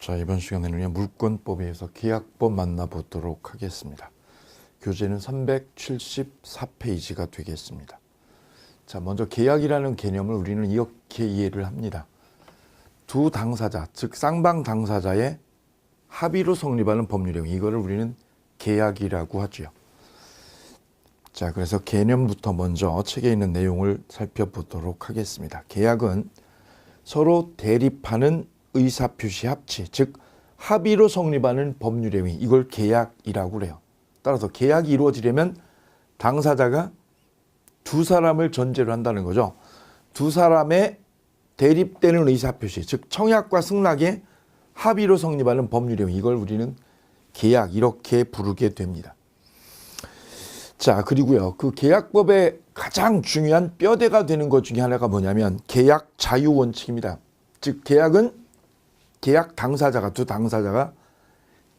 자, 이번 시간에는 물권법에서 계약법 만나보도록 하겠습니다. 교재는 374페이지가 되겠습니다. 자, 먼저 계약이라는 개념을 우리는 이렇게 이해를 합니다. 두 당사자, 즉 쌍방 당사자의 합의로 성립하는 법률 행위, 이거를 우리는 계약이라고 하죠. 자, 그래서 개념부터 먼저 책에 있는 내용을 살펴보도록 하겠습니다. 계약은 서로 대립하는 의사표시 합치, 즉 합의로 성립하는 법률 행위, 이걸 계약이라고 그래요. 따라서 계약이 이루어지려면 당사자가 두 사람을 전제로 한다는 거죠. 두 사람의 대립되는 의사표시, 즉 청약과 승낙의 합의로 성립하는 법률 행위, 이걸 우리는 계약, 이렇게 부르게 됩니다. 자, 그리고요, 그 계약법의 가장 중요한 뼈대가 되는 것 중에 하나가 뭐냐면 계약 자유 원칙입니다. 즉 계약은 계약 당사자가, 두 당사자가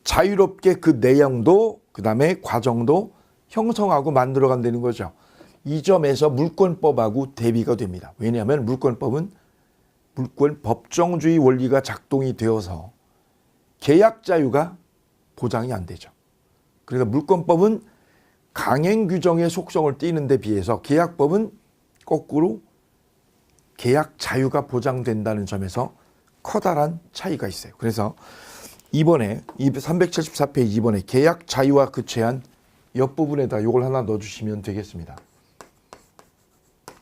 자유롭게 그 내용도 그 다음에 과정도 형성하고 만들어간다는 거죠. 이 점에서 물권법하고 대비가 됩니다. 왜냐하면 물권법은 물권 법정주의 원리가 작동이 되어서 계약 자유가 보장이 안 되죠. 그러니까 물권법은 강행 규정의 속성을 띠는 데 비해서 계약법은 거꾸로 계약 자유가 보장된다는 점에서 커다란 차이가 있어요. 그래서 이번에 374페이지 이번에 계약 자유와 그체한 옆부분에다 이걸 하나 넣어주시면 되겠습니다.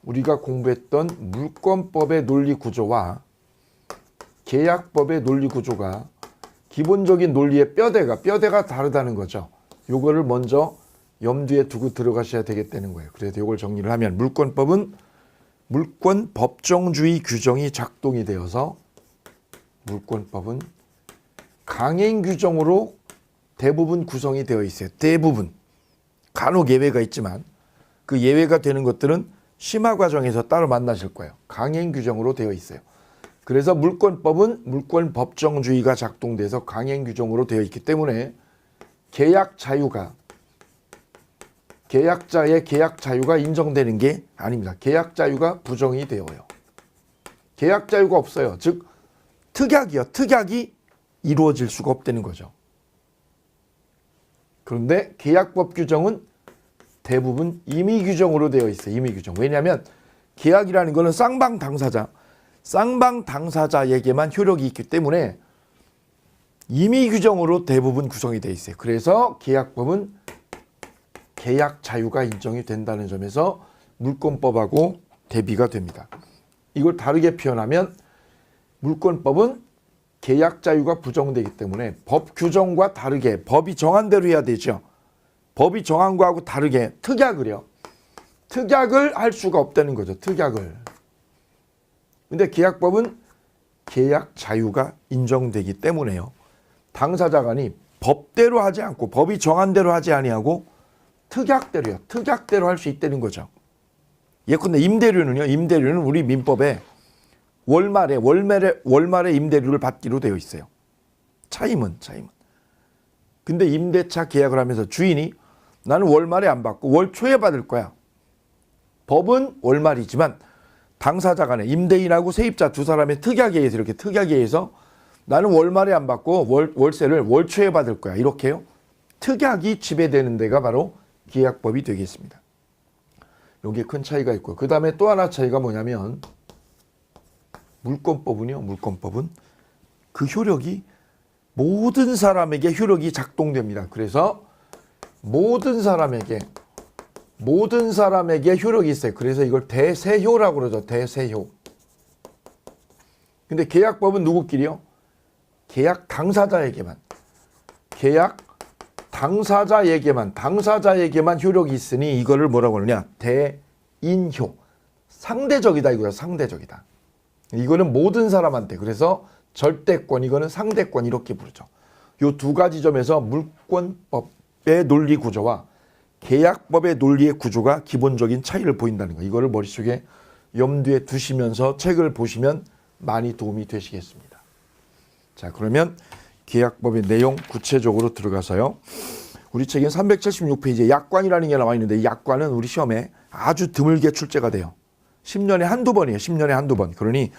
우리가 공부했던 물권법의 논리 구조와 계약법의 논리 구조가 기본적인 논리의 뼈대가 다르다는 거죠. 요거를 먼저 염두에 두고 들어가셔야 되겠다는 거예요. 그래서 이걸 정리를 하면 물권법은 물권 법정주의 규정이 작동이 되어서 물권법은 강행 규정으로 대부분 구성이 되어 있어요. 대부분. 간혹 예외가 있지만 그 예외가 되는 것들은 심화 과정에서 따로 만나실 거예요. 강행 규정으로 되어 있어요. 그래서 물권법은 물권 법정주의가 작동돼서 강행 규정으로 되어 있기 때문에 계약 자유가 계약자의 계약 자유가 인정되는 게 아닙니다. 계약 자유가 부정이 되어요. 계약 자유가 없어요. 즉 특약이요. 특약이 이루어질 수가 없다는 거죠. 그런데 계약법 규정은 대부분 임의 규정으로 되어 있어요. 임의 규정. 왜냐하면 계약이라는 것은 쌍방 당사자에게만 효력이 있기 때문에 임의 규정으로 대부분 구성이 되어 있어요. 그래서 계약법은 계약 자유가 인정이 된다는 점에서 물권법하고 대비가 됩니다. 이걸 다르게 표현하면 물권법은 계약 자유가 부정되기 때문에 법 규정과 다르게 법이 정한 대로 해야 되죠. 법이 정한 거하고 다르게 특약을요. 특약을 할 수가 없다는 거죠. 특약을. 근데 계약법은 계약 자유가 인정되기 때문에요. 당사자 간이 법대로 하지 않고 법이 정한 대로 하지 아니하고 특약대로요. 특약대로 할 수 있다는 거죠. 예컨대 임대료는요. 임대료는 우리 민법에 월말에 임대료를 받기로 되어 있어요. 차임은. 근데 임대차 계약을 하면서 주인이 나는 월말에 안 받고 월 초에 받을 거야. 법은 월말이지만 당사자 간에 임대인하고 세입자 두 사람의 특약에 의해서 이렇게 특약에 의해서 나는 월말에 안 받고 월세를 월 초에 받을 거야. 이렇게요. 특약이 지배되는 데가 바로 계약법이 되겠습니다. 여기에 큰 차이가 있고 그 다음에 또 하나 차이가 뭐냐면 물권법은 그 효력이 모든 사람에게 효력이 작동됩니다. 그래서 모든 사람에게 효력이 있어요. 그래서 이걸 대세효라고 그러죠. 대세효. 근데 계약법은 누구끼리요? 계약 당사자에게만 효력이 있으니 이거를 뭐라고 하느냐? 대인효. 상대적이다 이거야. 상대적이다. 이거는 모든 사람한테, 그래서 절대권, 이거는 상대권 이렇게 부르죠. 이 두 가지 점에서 물권법의 논리 구조와 계약법의 논리의 구조가 기본적인 차이를 보인다는 거. 이거를 머릿속에 염두에 두시면서 책을 보시면 많이 도움이 되시겠습니다. 자, 그러면 계약법의 내용 구체적으로 들어가서요. 우리 책엔 376페이지에 약관이라는 게 나와 있는데 이 약관은 우리 시험에 아주 드물게 출제가 돼요. 10년에 한두 번이에요. 10년에 한두 번. 그러니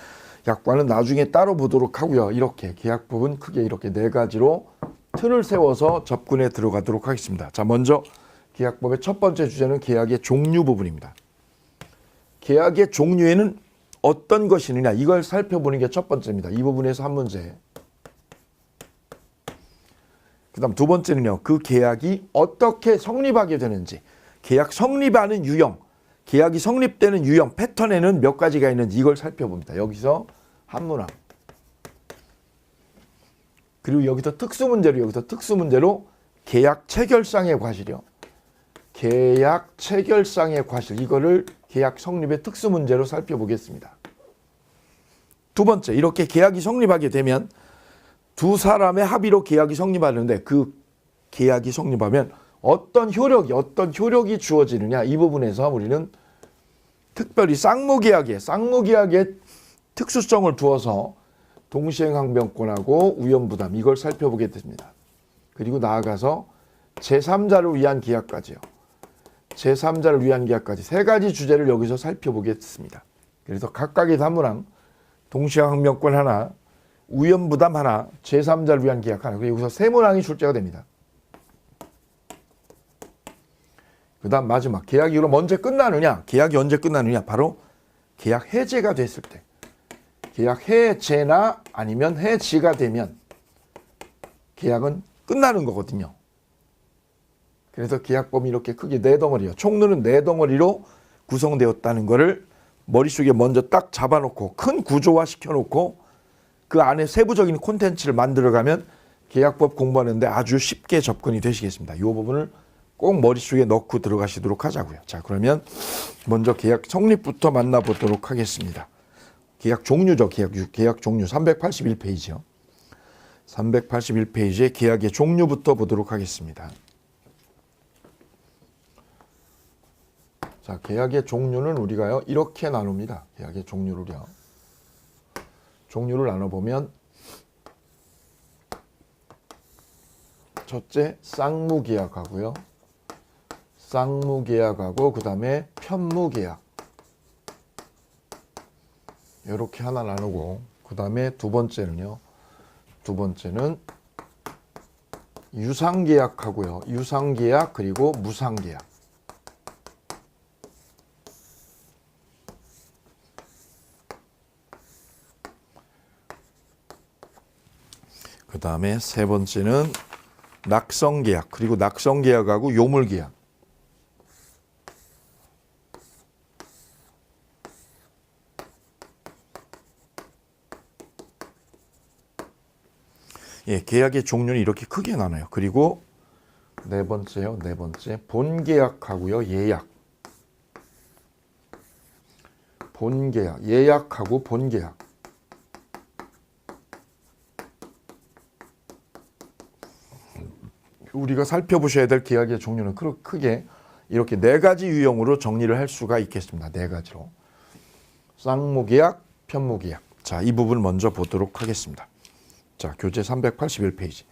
약관은 나중에 따로 보도록 하고요. 이렇게 계약법은 크게 이렇게 네 가지로 틀을 세워서 접근에 들어가도록 하겠습니다. 자, 먼저 계약법의 첫 번째 주제는 계약의 종류 부분입니다. 계약의 종류에는 어떤 것이 있느냐 이걸 살펴보는 게 첫 번째입니다. 이 부분에서 한 문제. 그 다음 두 번째는요. 그 계약이 어떻게 성립하게 되는지, 계약 성립하는 유형, 계약이 성립되는 유형, 패턴에는 몇 가지가 있는지 이걸 살펴봅니다. 여기서 한 문항. 그리고 여기서 특수문제로 계약 체결상의 과실이요. 계약 체결상의 과실, 이거를 계약 성립의 특수문제로 살펴보겠습니다. 두 번째, 이렇게 계약이 성립하게 되면 두 사람의 합의로 계약이 성립하는데 그 계약이 성립하면 어떤 효력이 주어지느냐 이 부분에서 우리는 특별히 쌍무계약의 특수성을 두어서 동시행항변권하고 우연부담 이걸 살펴보겠습니다. 그리고 나아가서 제3자를 위한 계약까지요. 제3자를 위한 계약까지 세 가지 주제를 여기서 살펴보겠습니다. 그래서 각각의 단문항, 동시행항변권 하나, 우연부담 하나, 제3자를 위한 계약 하나, 그리고 여기서 세 문항이 출제가 됩니다. 그 다음 마지막, 계약이 그럼 언제 끝나느냐? 계약이 언제 끝나느냐? 바로 계약 해제가 됐을 때. 계약 해제나 아니면 해지가 되면 계약은 끝나는 거거든요. 그래서 계약법이 이렇게 크게 네 덩어리요. 총론은 네 덩어리로 구성되었다는 것을 머릿속에 먼저 딱 잡아놓고 큰 구조화 시켜놓고 그 안에 세부적인 콘텐츠를 만들어가면 계약법 공부하는데 아주 쉽게 접근이 되시겠습니다. 이 부분을 꼭 머릿속에 넣고 들어가시도록 하자고요. 자, 그러면 먼저 계약 성립부터 만나보도록 하겠습니다. 계약 종류죠. 계약 종류 381페이지요. 381페이지에 계약의 종류부터 보도록 하겠습니다. 자, 계약의 종류는 우리가요 이렇게 나눕니다. 계약의 종류를요. 종류를 나눠보면 첫째 쌍무계약하고요. 쌍무계약하고 그 다음에 편무계약 이렇게 하나 나누고 그 다음에 두 번째는 유상계약하고요. 유상계약 그리고 무상계약. 그 다음에 세 번째는 낙성계약 그리고 낙성계약하고 요물계약. 예, 계약의 종류는 이렇게 크게 나눠요. 그리고 네 번째 본계약하고요. 예약. 본계약, 예약하고 본계약. 우리가 살펴보셔야 될 계약의 종류는 크게 이렇게 네 가지 유형으로 정리를 할 수가 있겠습니다. 네 가지로. 쌍무계약, 편무계약. 자, 이 부분 먼저 보도록 하겠습니다. 자, 교재 381페이지.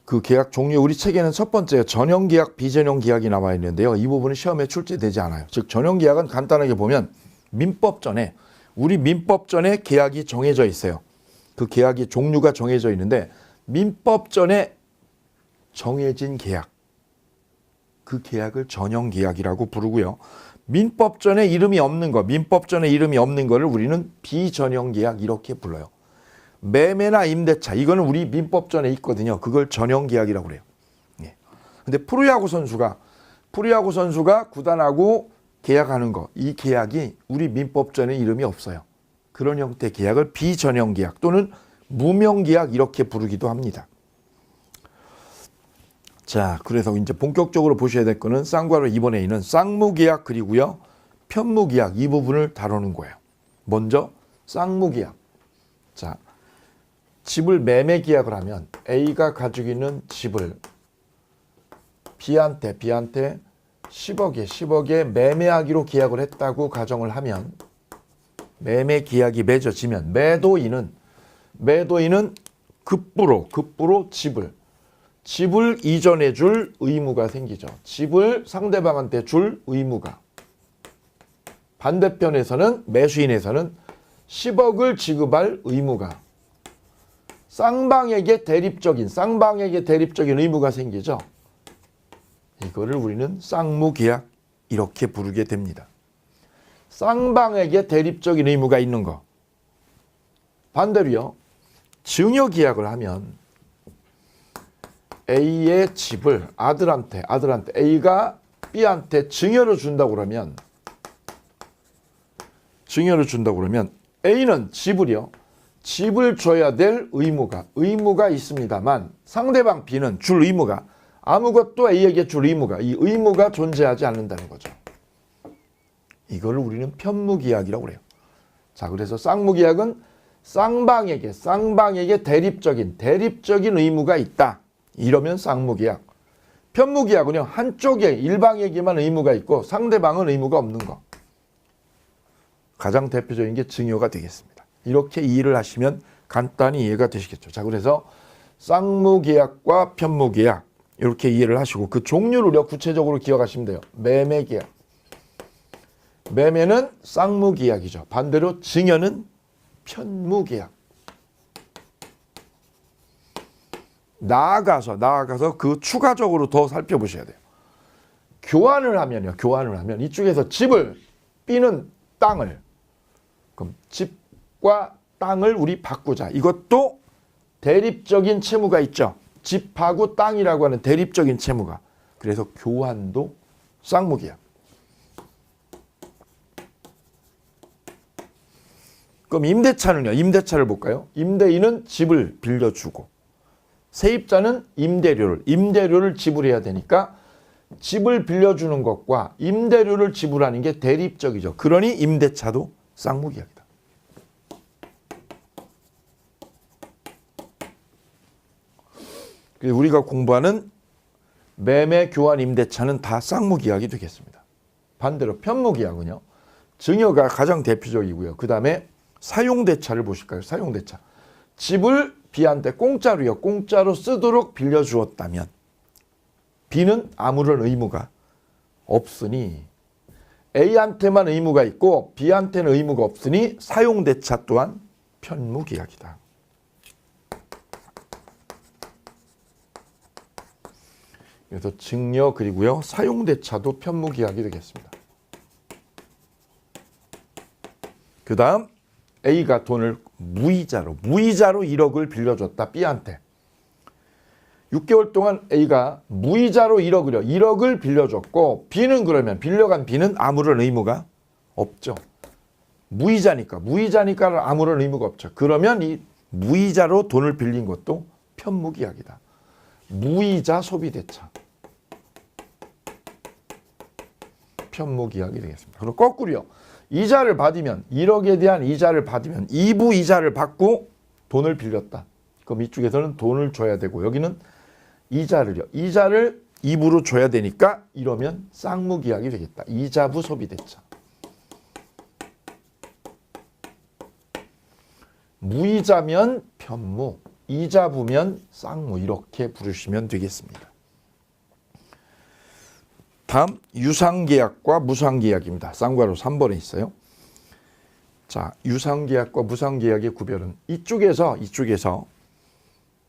그 계약 종류 우리 책에는 첫 번째 전형계약, 비전형계약이 나와 있는데요. 이 부분은 시험에 출제되지 않아요. 즉 전형계약은 간단하게 보면 우리 민법전에 계약이 정해져 있어요. 그 계약의 종류가 정해져 있는데 민법전에 정해진 계약, 그 계약을 전형계약이라고 부르고요. 민법전에 이름이 없는 거를 우리는 비전형계약 이렇게 불러요. 매매나 임대차 이거는 우리 민법전에 있거든요. 그걸 전형계약이라고 그래요. 예. 근데 프로야구 선수가 구단하고 계약하는 거, 이 계약이 우리 민법전에 이름이 없어요. 그런 형태의 계약을 비전형계약 또는 무명계약 이렇게 부르기도 합니다. 자, 그래서 이제 본격적으로 보셔야 될 거는 쌍괄호 2번에 있는 쌍무계약 그리고요 편무계약 이 부분을 다루는 거예요. 먼저 쌍무계약. 자, 집을 매매 계약을 하면 A가 가지고 있는 집을 B한테 10억에 매매하기로 계약을 했다고 가정을 하면 매매 계약이 맺어지면 매도인은 급부로 집을 이전해 줄 의무가 생기죠. 집을 상대방한테 줄 의무가. 반대편에서는 매수인에서는 10억을 지급할 의무가 쌍방에게 대립적인 의무가 생기죠. 이거를 우리는 쌍무계약 이렇게 부르게 됩니다. 쌍방에게 대립적인 의무가 있는 거. 반대로요. 증여계약을 하면 A의 집을 아들한테 A가 B한테 증여로 준다고 그러면 A는 집을 줘야 될 의무가 있습니다만 상대방 B는 줄 의무가 아무것도 A에게 줄 이 의무가 존재하지 않는다는 거죠. 이걸 우리는 편무계약이라고 그래요. 자, 그래서 쌍무계약은 쌍방에게 대립적인 의무가 있다. 이러면 쌍무계약. 편무계약은요, 한쪽에 일방에게만 의무가 있고 상대방은 의무가 없는 거. 가장 대표적인 게 증여가 되겠습니다. 이렇게 이해를 하시면 간단히 이해가 되시겠죠. 자, 그래서 쌍무계약과 편무계약 이렇게 이해를 하시고 그 종류를 구체적으로 기억하시면 돼요. 매매계약. 매매는 쌍무계약이죠. 반대로 증여는 편무계약. 나아가서 그 추가적으로 더 살펴보셔야 돼요. 교환을 하면 이쪽에서 집을 B는 땅을 그럼 집과 땅을 우리 바꾸자. 이것도 대립적인 채무가 있죠. 집하고 땅이라고 하는 대립적인 채무가. 그래서 교환도 쌍무계약. 그럼 임대차는요. 임대차를 볼까요? 임대인은 집을 빌려주고 세입자는 임대료를 지불해야 되니까 집을 빌려주는 것과 임대료를 지불하는 게 대립적이죠. 그러니 임대차도 쌍무계약이다. 우리가 공부하는 매매, 교환, 임대차는 다 쌍무계약이 되겠습니다. 반대로 편무계약은요. 증여가 가장 대표적이고요. 그 다음에 사용대차를 보실까요? 사용대차. 집을 B한테 공짜로 쓰도록 빌려주었다면 B는 아무런 의무가 없으니 A한테만 의무가 있고 B한테는 의무가 없으니 사용대차 또한 편무계약이다. 그래서 증여 그리고요 사용대차도 편무계약이 되겠습니다. 그 다음 A가 돈을 무이자로 1억을 빌려줬다 B한테. 6개월 동안 A가 무이자로 1억을 빌려줬고 B는 그러면 빌려간 B는 아무런 의무가 없죠. 무이자니까 아무런 의무가 없죠. 그러면 이 무이자로 돈을 빌린 것도 편무계약이다. 무이자 소비대차. 편무계약이 되겠습니다. 그리고 거꾸로요. 이자를 받으면 1억에 대한 이자를 받으면 2부 이자를 받고 돈을 빌렸다. 그럼 이쪽에서는 돈을 줘야 되고 여기는 이자를 2부로 줘야 되니까 이러면 쌍무계약이 되겠다. 이자부 소비대차. 무이자면 편무, 이자부면 쌍무 이렇게 부르시면 되겠습니다. 다음 유상계약과 무상계약입니다. 쌍괄호 3번에 있어요. 자, 유상계약과 무상계약의 구별은 이쪽에서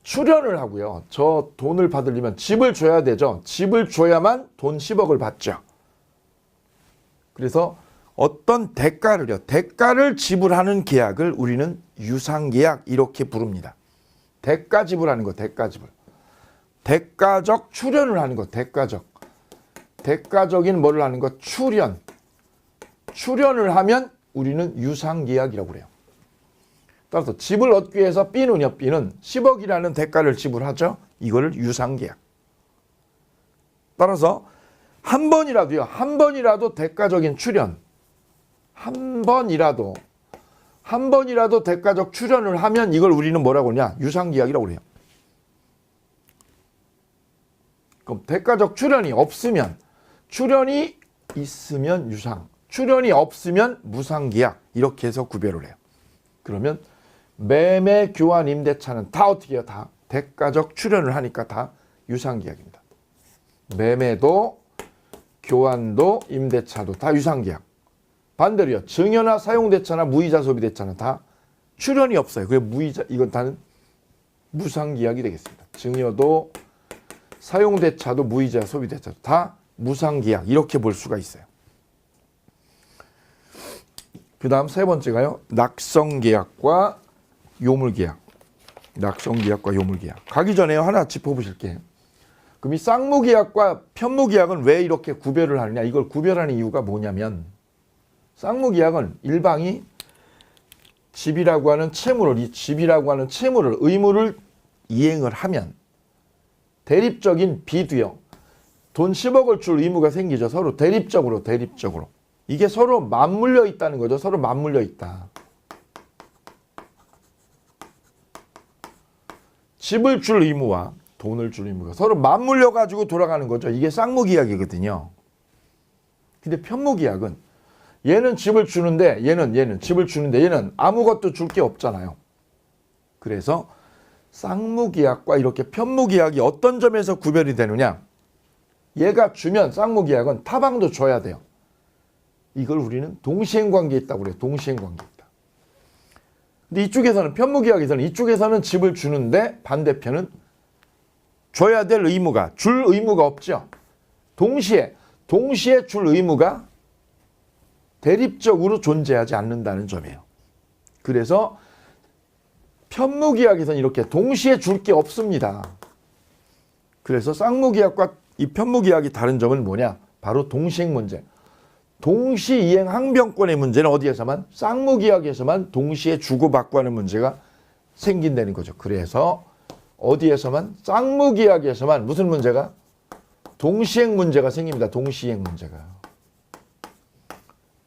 출연을 하고요. 저 돈을 받으려면 집을 줘야 되죠. 집을 줘야만 돈 10억을 받죠. 그래서 어떤 대가를 지불하는 계약을 우리는 유상계약 이렇게 부릅니다. 대가 지불하는 거, 대가적 출연을 하는 거, 대가적인 뭐를 하는 거, 출연을 하면 우리는 유상계약이라고 그래요. 따라서 집을 얻기 위해서 B는 10억이라는 대가를 지불하죠. 이거를 유상계약. 따라서 한 번이라도 대가적인 출연, 한 번이라도 대가적 출연을 하면 이걸 우리는 뭐라고 하냐? 유상계약이라고 그래요. 그럼 대가적 출연이 있으면 유상, 출연이 없으면 무상계약 이렇게 해서 구별을 해요. 그러면 매매, 교환, 임대차는 다 어떻게 해요? 다 대가적 출연을 하니까 다 유상계약입니다. 매매도 교환도 임대차도 다 유상계약. 반대로요. 증여나 사용대차나 무이자 소비대차는 다 출현이 없어요. 그게 무이자, 이건 다는 무상계약이 되겠습니다. 증여도 사용대차도 무이자 소비대차도 다 무상계약 이렇게 볼 수가 있어요. 그 다음 세 번째가요. 낙성계약과 요물계약. 낙성계약과 요물계약. 가기 전에 하나 짚어보실게요. 그럼 이 쌍무계약과 편무계약은 왜 이렇게 구별을 하느냐. 이걸 구별하는 이유가 뭐냐면 쌍무계약은 일방이 집이라고 하는 채무를, 이 집이라고 하는 채무를, 의무를 이행을 하면 대립적인 비도요. 돈 10억을 줄 의무가 생기죠. 서로 대립적으로. 이게 서로 맞물려 있다는 거죠. 서로 맞물려 있다. 집을 줄 의무와 돈을 줄 의무가 서로 맞물려 가지고 돌아가는 거죠. 이게 쌍무계약이거든요. 근데 편무계약은 얘는 집을 주는데 얘는 집을 주는데 얘는 아무것도 줄 게 없잖아요. 그래서 쌍무계약과 이렇게 편무계약이 어떤 점에서 구별이 되느냐. 얘가 주면 쌍무계약은 타방도 줘야 돼요. 이걸 우리는 동시행관계에 있다고 그래요. 동시행관계에 있다. 근데 이쪽에서는 편무계약에서는 이쪽에서는 집을 주는데 반대편은 줘야 될 의무가, 줄 의무가 없죠. 동시에 줄 의무가 대립적으로 존재하지 않는다는 점이에요. 그래서 편무계약에서는 이렇게 동시에 줄 게 없습니다. 그래서 쌍무계약과 이 편무계약이 다른 점은 뭐냐? 바로 동시행 문제. 동시이행 항변권의 문제는 어디에서만? 쌍무계약에서만 동시에 주고받고 하는 문제가 생긴다는 거죠. 그래서 어디에서만? 쌍무계약에서만 무슨 문제가? 동시행 문제가 생깁니다. 동시행 문제가.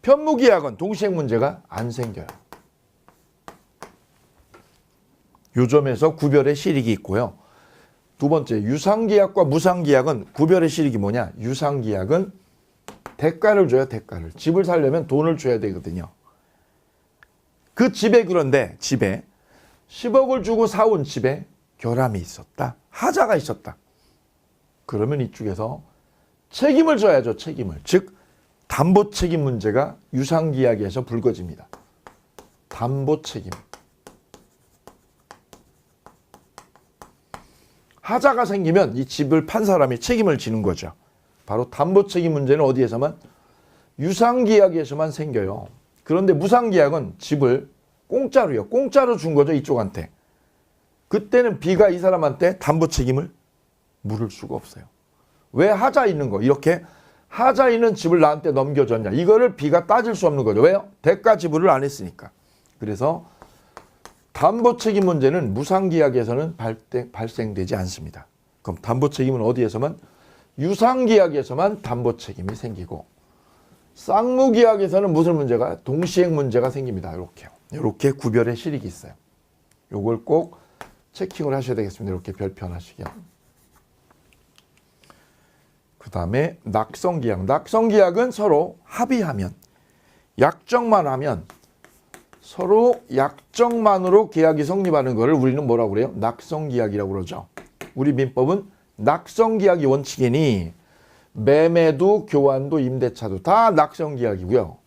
편무계약은 동시행 문제가 안 생겨요. 요 점에서 구별의 실익이 있고요. 두 번째, 유상계약과 무상계약은 구별의 실익이 뭐냐? 유상계약은 대가를 줘요. 대가를. 집을 살려면 돈을 줘야 되거든요. 그 집에 그런데 집에 10억을 주고 사온 집에 결함이 있었다. 하자가 있었다. 그러면 이쪽에서 책임을 져야죠. 책임을. 즉 담보 책임 문제가 유상계약에서 불거집니다. 담보 책임. 하자가 생기면 이 집을 판 사람이 책임을 지는 거죠. 바로 담보 책임 문제는 어디에서만? 유상계약에서만 생겨요. 그런데 무상계약은 집을 공짜로요. 공짜로 준 거죠. 이쪽한테. 그때는 B가 이 사람한테 담보 책임을 물을 수가 없어요. 왜 하자 있는 거? 이렇게 하자 있는 집을 나한테 넘겨줬냐. 이거를 B가 따질 수 없는 거죠. 왜요? 대가 지불을 안 했으니까. 그래서 담보 책임 문제는 무상계약에서는 발생되지 않습니다. 그럼 담보 책임은 어디에서만? 유상계약에서만 담보 책임이 생기고 쌍무계약에서는 무슨 문제가? 동시행 문제가 생깁니다. 이렇게 구별의 실익이 있어요. 요걸 꼭 체킹을 하셔야 되겠습니다. 이렇게 별표 하나씩요. 그 다음에 낙성계약. 낙성계약은 서로 합의하면, 약정만 하면, 서로 약정만으로 계약이 성립하는 것을 우리는 뭐라고 그래요? 낙성계약이라고 그러죠. 우리 민법은 낙성계약이 원칙이니 매매도 교환도 임대차도 다 낙성계약이고요.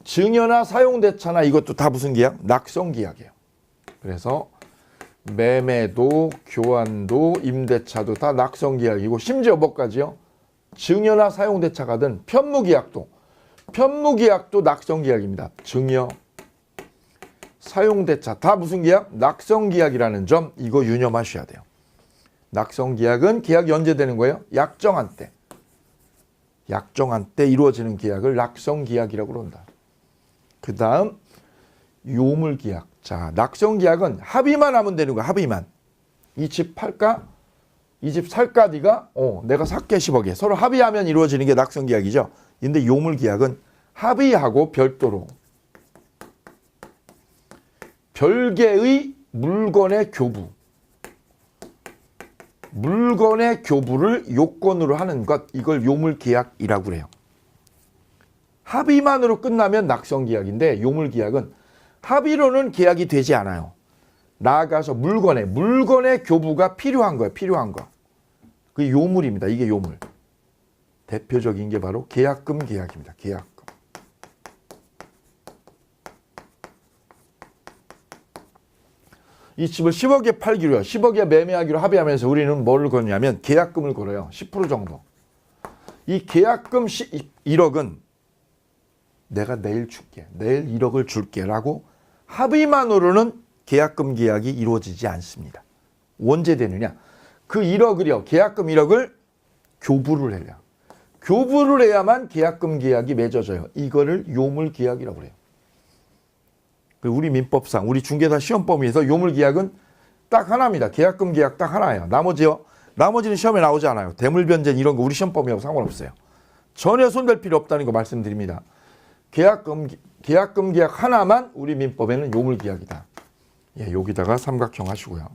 증여나 사용대차나 이것도 다 무슨 계약? 낙성계약이에요. 그래서 매매도 교환도 임대차도 다 낙성계약이고 심지어 뭐까지요? 증여나 사용대차가든 편무계약도 낙성계약입니다. 증여, 사용대차 다 무슨 계약? 낙성계약이라는 점 이거 유념하셔야 돼요. 낙성계약은 계약이 언제 되는 거예요? 약정한 때. 약정한 때 이루어지는 계약을 낙성계약이라고 그런다. 그 다음 요물계약. 자, 낙성계약은 합의만 하면 되는 거야. 합의만. 이 집 팔까? 이 집 살까 네가? 내가 살게 10억에. 서로 합의하면 이루어지는 게 낙성계약이죠. 근데 요물계약은 합의하고 별도로 별개의 물건의 교부. 물건의 교부를 요건으로 하는 것, 이걸 요물계약이라고 그래요. 합의만으로 끝나면 낙성계약인데 요물계약은 합의로는 계약이 되지 않아요. 나아가서 물건의 교부가 필요한 거예요. 필요한 거. 그게 요물입니다. 이게 요물. 대표적인 게 바로 계약금 계약입니다. 계약금. 이 집을 10억에 팔기로요. 10억에 매매하기로 합의하면서 우리는 뭐를 거냐면 계약금을 걸어요. 10% 정도. 이 계약금 1억은 내가 내일 줄게. 내일 1억을 줄게 라고 합의만으로는 계약금 계약이 이루어지지 않습니다. 언제 되느냐? 그 1억을요. 계약금 1억을 교부를 해요. 교부를 해야만 계약금 계약이 맺어져요. 이거를 요물계약이라고 그래요. 우리 민법상 우리 중개사 시험 범위에서 요물계약은 딱 하나입니다. 계약금 계약 딱 하나예요. 나머지는 시험에 나오지 않아요. 대물변제 이런 거 우리 시험 범위하고 상관없어요. 전혀 손댈 필요 없다는 거 말씀드립니다. 계약금 계약 하나만 우리 민법에는 요물계약이다. 예, 여기다가 삼각형 하시고요.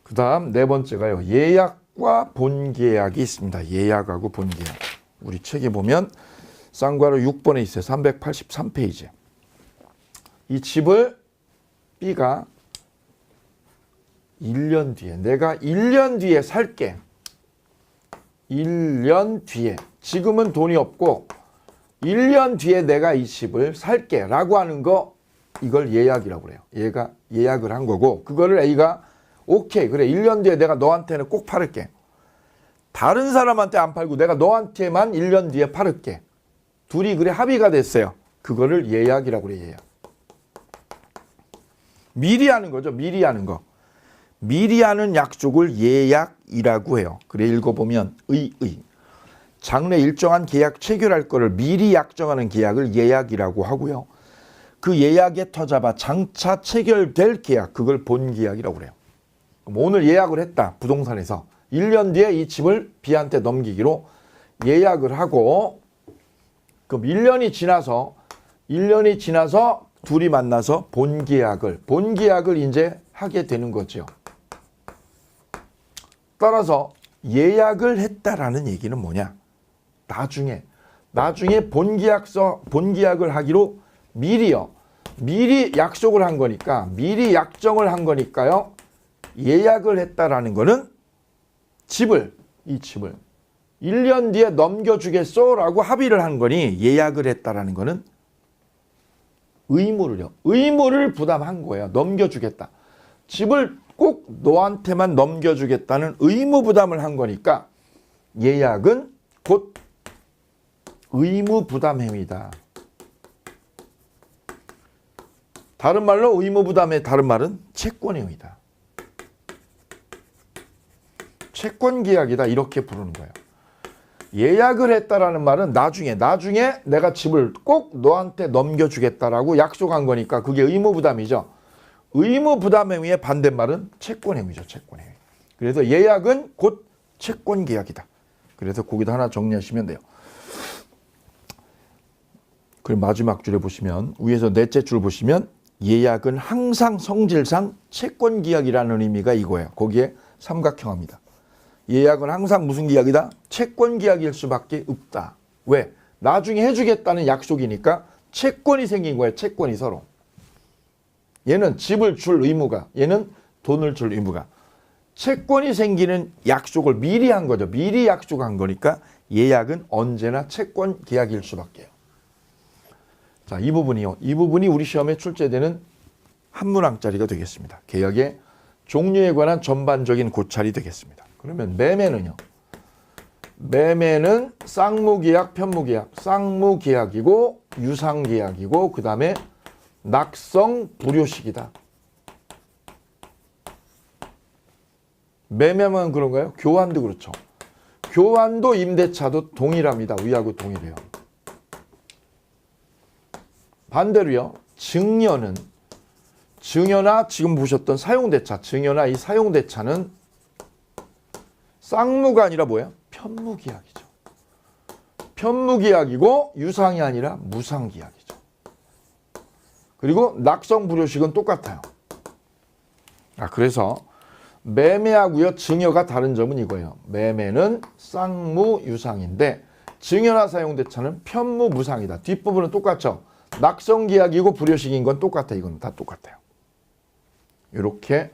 그 다음 네 번째가요. 예약과 본계약이 있습니다. 예약하고 본계약. 우리 책에 보면 쌍괄호 6번에 있어요. 383페이지. 이 집을 B가 1년 뒤에 내가 1년 뒤에 살게. 1년 뒤에. 지금은 돈이 없고 1년 뒤에 내가 이 집을 살게 라고 하는 거 이걸 예약이라고 그래요. 얘가 예약을 한 거고 그거를 A가 오케이 그래 1년 뒤에 내가 너한테는 꼭 팔을게. 다른 사람한테 안 팔고 내가 너한테만 1년 뒤에 팔을게. 둘이 그래 합의가 됐어요. 그거를 예약이라고 그래요. 예약. 미리 하는 거죠. 미리 하는 거. 미리 하는 약속을 예약이라고 해요. 그래 읽어보면 장래 일정한 계약 체결할 거를 미리 약정하는 계약을 예약이라고 하고요. 그 예약에 터잡아 장차 체결될 계약 그걸 본계약이라고 그래요. 그럼 오늘 예약을 했다. 부동산에서 1년 뒤에 이 집을 B한테 넘기기로 예약을 하고 그럼 1년이 지나서 둘이 만나서 본계약을 이제 하게 되는 거죠. 따라서 예약을 했다라는 얘기는 뭐냐? 나중에 본계약을 하기로 미리 약속을 한 거니까 미리 약정을 한 거니까요. 예약을 했다라는 거는 이 집을 1년 뒤에 넘겨주겠소라고 합의를 한 거니 예약을 했다라는 거는 의무를 부담한 거예요. 넘겨주겠다. 집을 꼭 너한테만 넘겨주겠다는 의무 부담을 한 거니까 예약은 곧 의무 부담 행위다. 다른 말로 의무 부담의 다른 말은 채권 행위다. 채권 계약이다 이렇게 부르는 거예요. 예약을 했다라는 말은 나중에 내가 집을 꼭 너한테 넘겨주겠다라고 약속한 거니까 그게 의무 부담이죠. 의무 부담 행위의 반대말은 채권 행위죠. 채권 행위. 그래서 예약은 곧 채권 계약이다. 그래서 거기다 하나 정리하시면 돼요. 그리고 마지막 줄에 보시면 위에서 넷째 줄 보시면 예약은 항상 성질상 채권 계약이라는 의미가 이거예요. 거기에 삼각형합니다. 예약은 항상 무슨 계약이다? 채권 계약일 수밖에 없다. 왜? 나중에 해주겠다는 약속이니까 채권이 생긴 거예요. 채권이 서로. 얘는 집을 줄 의무가, 얘는 돈을 줄 의무가. 채권이 생기는 약속을 미리 한 거죠. 미리 약속한 거니까 예약은 언제나 채권 계약일 수밖에요. 자, 이 부분이 우리 시험에 출제되는 한 문항짜리가 되겠습니다. 계약의 종류에 관한 전반적인 고찰이 되겠습니다. 그러면 매매는요. 매매는 쌍무계약, 편무계약. 쌍무계약이고 유상계약이고 그 다음에 낙성 불효식이다. 매매만 그런가요? 교환도 그렇죠. 교환도 임대차도 동일합니다. 위하고 동일해요. 반대로요. 증여나 지금 보셨던 사용대차, 증여나 이 사용대차는 쌍무가 아니라 뭐예요? 편무계약이죠. 편무계약이고 유상이 아니라 무상계약이죠. 그리고 낙성불효식은 똑같아요. 그래서 매매하고요 증여가 다른 점은 이거예요. 매매는 쌍무 유상인데 증여나 사용대차는 편무 무상이다. 뒷부분은 똑같죠. 낙성계약이고 불효식인 건 똑같아요. 이건 다 똑같아요. 이렇게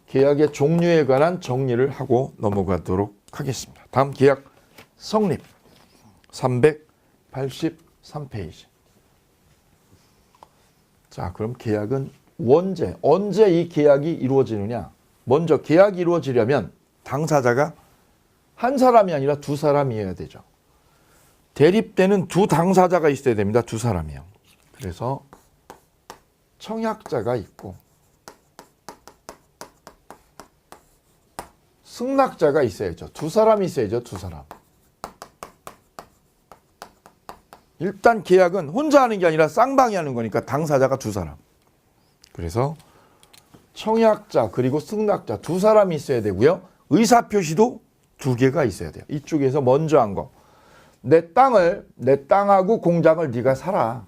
계약의 종류에 관한 정리를 하고 넘어가도록 하겠습니다. 다음 계약 성립 383페이지. 자, 그럼 계약은 언제 이 계약이 이루어지느냐? 먼저 계약이 이루어지려면 당사자가 한 사람이 아니라 두 사람이어야 되죠. 대립되는 두 당사자가 있어야 됩니다. 두 사람이요. 그래서 청약자가 있고 승낙자가 있어야죠. 두 사람이 있어야죠. 두 사람. 일단 계약은 혼자 하는 게 아니라 쌍방이 하는 거니까 당사자가 두 사람. 그래서 청약자 그리고 승낙자 두 사람이 있어야 되고요. 의사표시도 두 개가 있어야 돼요. 이쪽에서 먼저 한 거. 내 땅하고 공장을 네가 사라.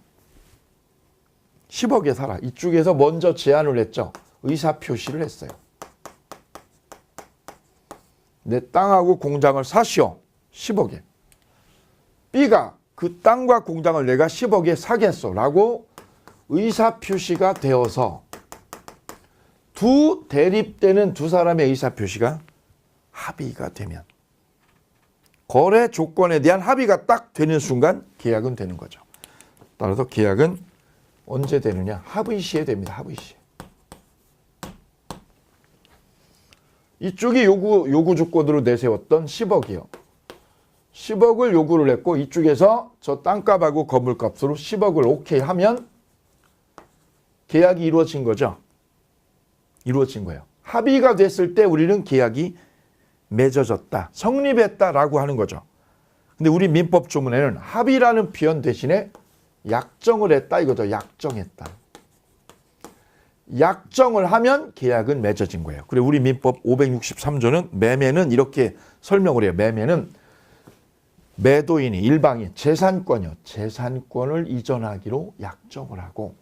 10억에 사라. 이쪽에서 먼저 제안을 했죠. 의사표시를 했어요. 내 땅하고 공장을 사시오. 10억에. B가 그 땅과 공장을 내가 10억에 사겠소. 라고 의사표시가 되어서 두 대립되는 두 사람의 의사표시가 합의가 되면 거래 조건에 대한 합의가 딱 되는 순간 계약은 되는 거죠. 따라서 계약은 언제 되느냐? 합의 시에 됩니다. 합의 시에. 이쪽이 요구 조건으로 내세웠던 10억이요. 10억을 요구를 했고 이쪽에서 저 땅값하고 건물값으로 10억을 오케이 하면 계약이 이루어진 거죠. 이루어진 거예요. 합의가 됐을 때 우리는 계약이 맺어졌다, 성립했다라고 하는 거죠. 근데 우리 민법 조문에는 합의라는 표현 대신에 약정을 했다 이거죠. 약정했다. 약정을 하면 계약은 맺어진 거예요. 그리고 우리 민법 563조는 매매는 이렇게 설명을 해요. 매매는 매도인이 일방이 재산권이요. 재산권을 이전하기로 약정을 하고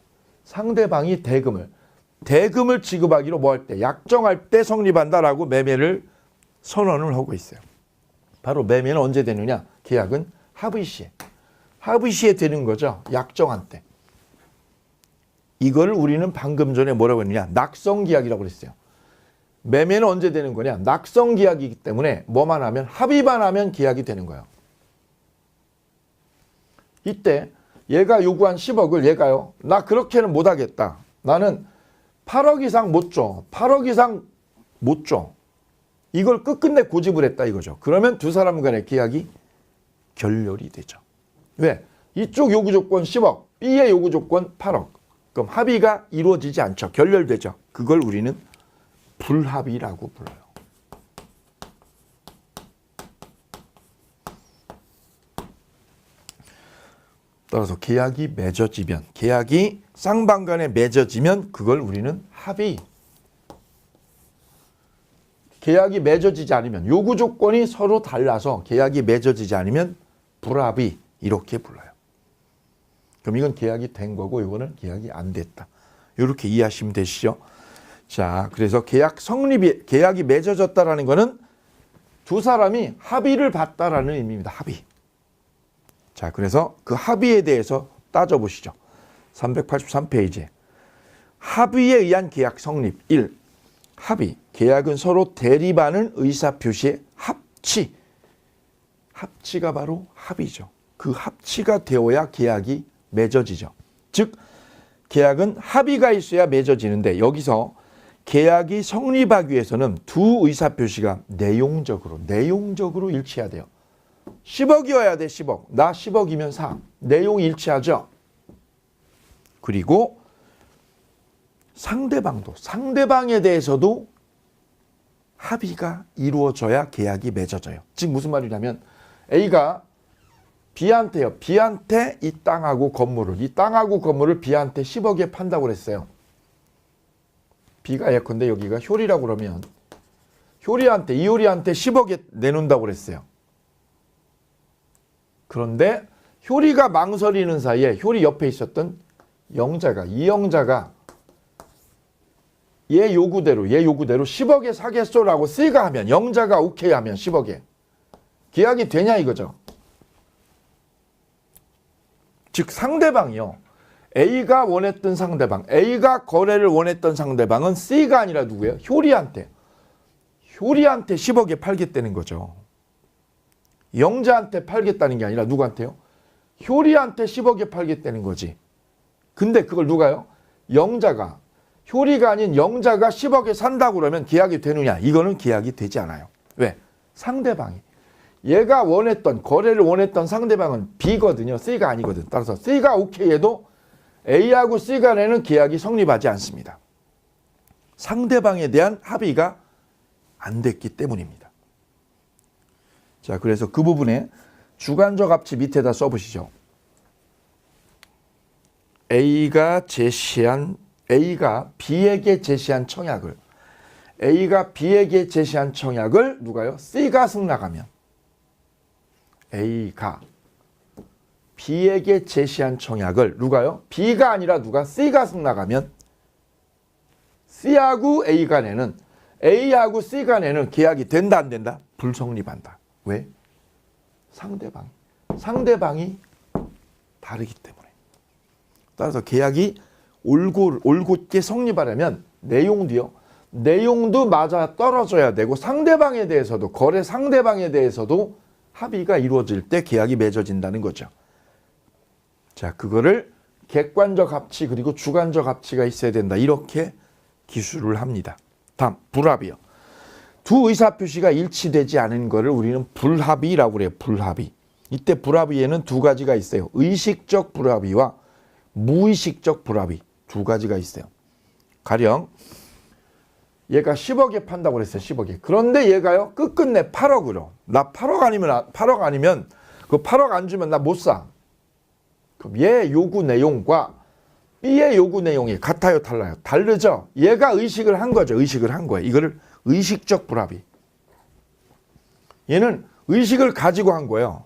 상대방이 대금을 지급하기로 뭐 할 때 약정할 때 성립한다라고 매매를 선언을 하고 있어요. 바로 매매는 언제 되느냐? 계약은 합의 시에. 합의 시에 되는 거죠. 약정한 때. 이걸 우리는 방금 전에 뭐라고 했느냐? 낙성계약이라고 그랬어요. 매매는 언제 되는 거냐? 낙성계약이기 때문에 뭐만 하면 합의만 하면 계약이 되는 거예요. 이때 얘가 요구한 10억을 얘가요. 나 그렇게는 못하겠다. 나는 8억 이상 못 줘. 8억 이상 못 줘. 이걸 끝끝내 고집을 했다 이거죠. 그러면 두 사람 간의 계약이 결렬이 되죠. 왜? 이쪽 요구 조건 10억, B의 요구 조건 8억. 그럼 합의가 이루어지지 않죠. 결렬되죠. 그걸 우리는 불합의라고 불러요. 따라서 계약이 맺어지면, 계약이 쌍방 간에 맺어지면 그걸 우리는 합의. 계약이 맺어지지 않으면, 요구 조건이 서로 달라서 계약이 맺어지지 않으면 불합의 이렇게 불러요. 그럼 이건 계약이 된 거고 이거는 계약이 안 됐다. 이렇게 이해하시면 되시죠? 자, 그래서 계약이 맺어졌다라는 거는 두 사람이 합의를 봤다라는 의미입니다. 합의. 자, 그래서 그 합의에 대해서 따져보시죠. 383페이지에. 합의에 의한 계약 성립 1. 합의. 계약은 서로 대립하는 의사표시의 합치. 합치가 바로 합의죠. 그 합치가 되어야 계약이 맺어지죠. 즉 계약은 합의가 있어야 맺어지는데 여기서 계약이 성립하기 위해서는 두 의사표시가 내용적으로 일치해야 돼요. 10억이어야 돼. 10억. 나 10억이면 사. 내용이 일치하죠. 그리고 상대방에 대해서도 합의가 이루어져야 계약이 맺어져요. 즉 무슨 말이냐면 A가 B한테 이 땅하고 건물을 B한테 10억에 판다고 그랬어요. B가 예컨대 여기가 효리라고 그러면 이효리한테 10억에 내놓는다고 그랬어요. 그런데 효리가 망설이는 사이에 효리 옆에 있었던 이영자가 얘 요구대로 10억에 사겠소라고 C가 하면 영자가 오케이 하면 10억에 계약이 되냐 이거죠. 즉 상대방이요. A가 원했던 상대방, A가 거래를 원했던 상대방은 C가 아니라 누구예요? 효리한테 10억에 팔겠다는 거죠. 영자한테 팔겠다는 게 아니라 누구한테요? 효리한테 10억에 팔겠다는 거지. 근데 그걸 누가요? 영자가 효리가 아닌 영자가 10억에 산다고 그러면 계약이 되느냐? 이거는 계약이 되지 않아요. 왜? 상대방이. 얘가 원했던 거래를 원했던 상대방은 B거든요. C가 아니거든. 따라서 C가 오케이 해도 A하고 C 간에는 계약이 성립하지 않습니다. 상대방에 대한 합의가 안 됐기 때문입니다. 자, 그래서 그 부분에 주관적 합치 밑에다 써보시죠. A가 B에게 제시한 청약을 누가요? C가 승낙하면 A가 B에게 제시한 청약을 누가요? B가 아니라 누가? C가 승낙하면 C하고 A 간에는 A하고 C 간에는 계약이 된다 안 된다? 불성립한다. 왜? 상대방이 다르기 때문에. 따라서 계약이 올곧게 성립하려면 내용도 맞아 떨어져야 되고 상대방에 대해서도 거래 상대방에 대해서도 합의가 이루어질 때 계약이 맺어진다는 거죠. 자, 그거를 객관적 합치 그리고 주관적 합치가 있어야 된다. 이렇게 기술을 합니다. 다음 불합의요. 두 의사표시가 일치되지 않은 거를 우리는 불합의라고 그래요. 불합의. 이때 불합의에는 두 가지가 있어요. 의식적 불합의와 무의식적 불합의. 두 가지가 있어요. 가령 얘가 10억에 판다고 그랬어요. 10억에. 그런데 얘가요. 끝끝내 8억으로. 나 8억 아니면 그 8억 안 주면 나 못 사. 그럼 얘 요구 내용과 B의 요구 내용이 같아요, 달라요? 다르죠? 얘가 의식을 한 거죠. 의식을 한 거예요. 이거를 의식적 불합의. 얘는 의식을 가지고 한 거예요.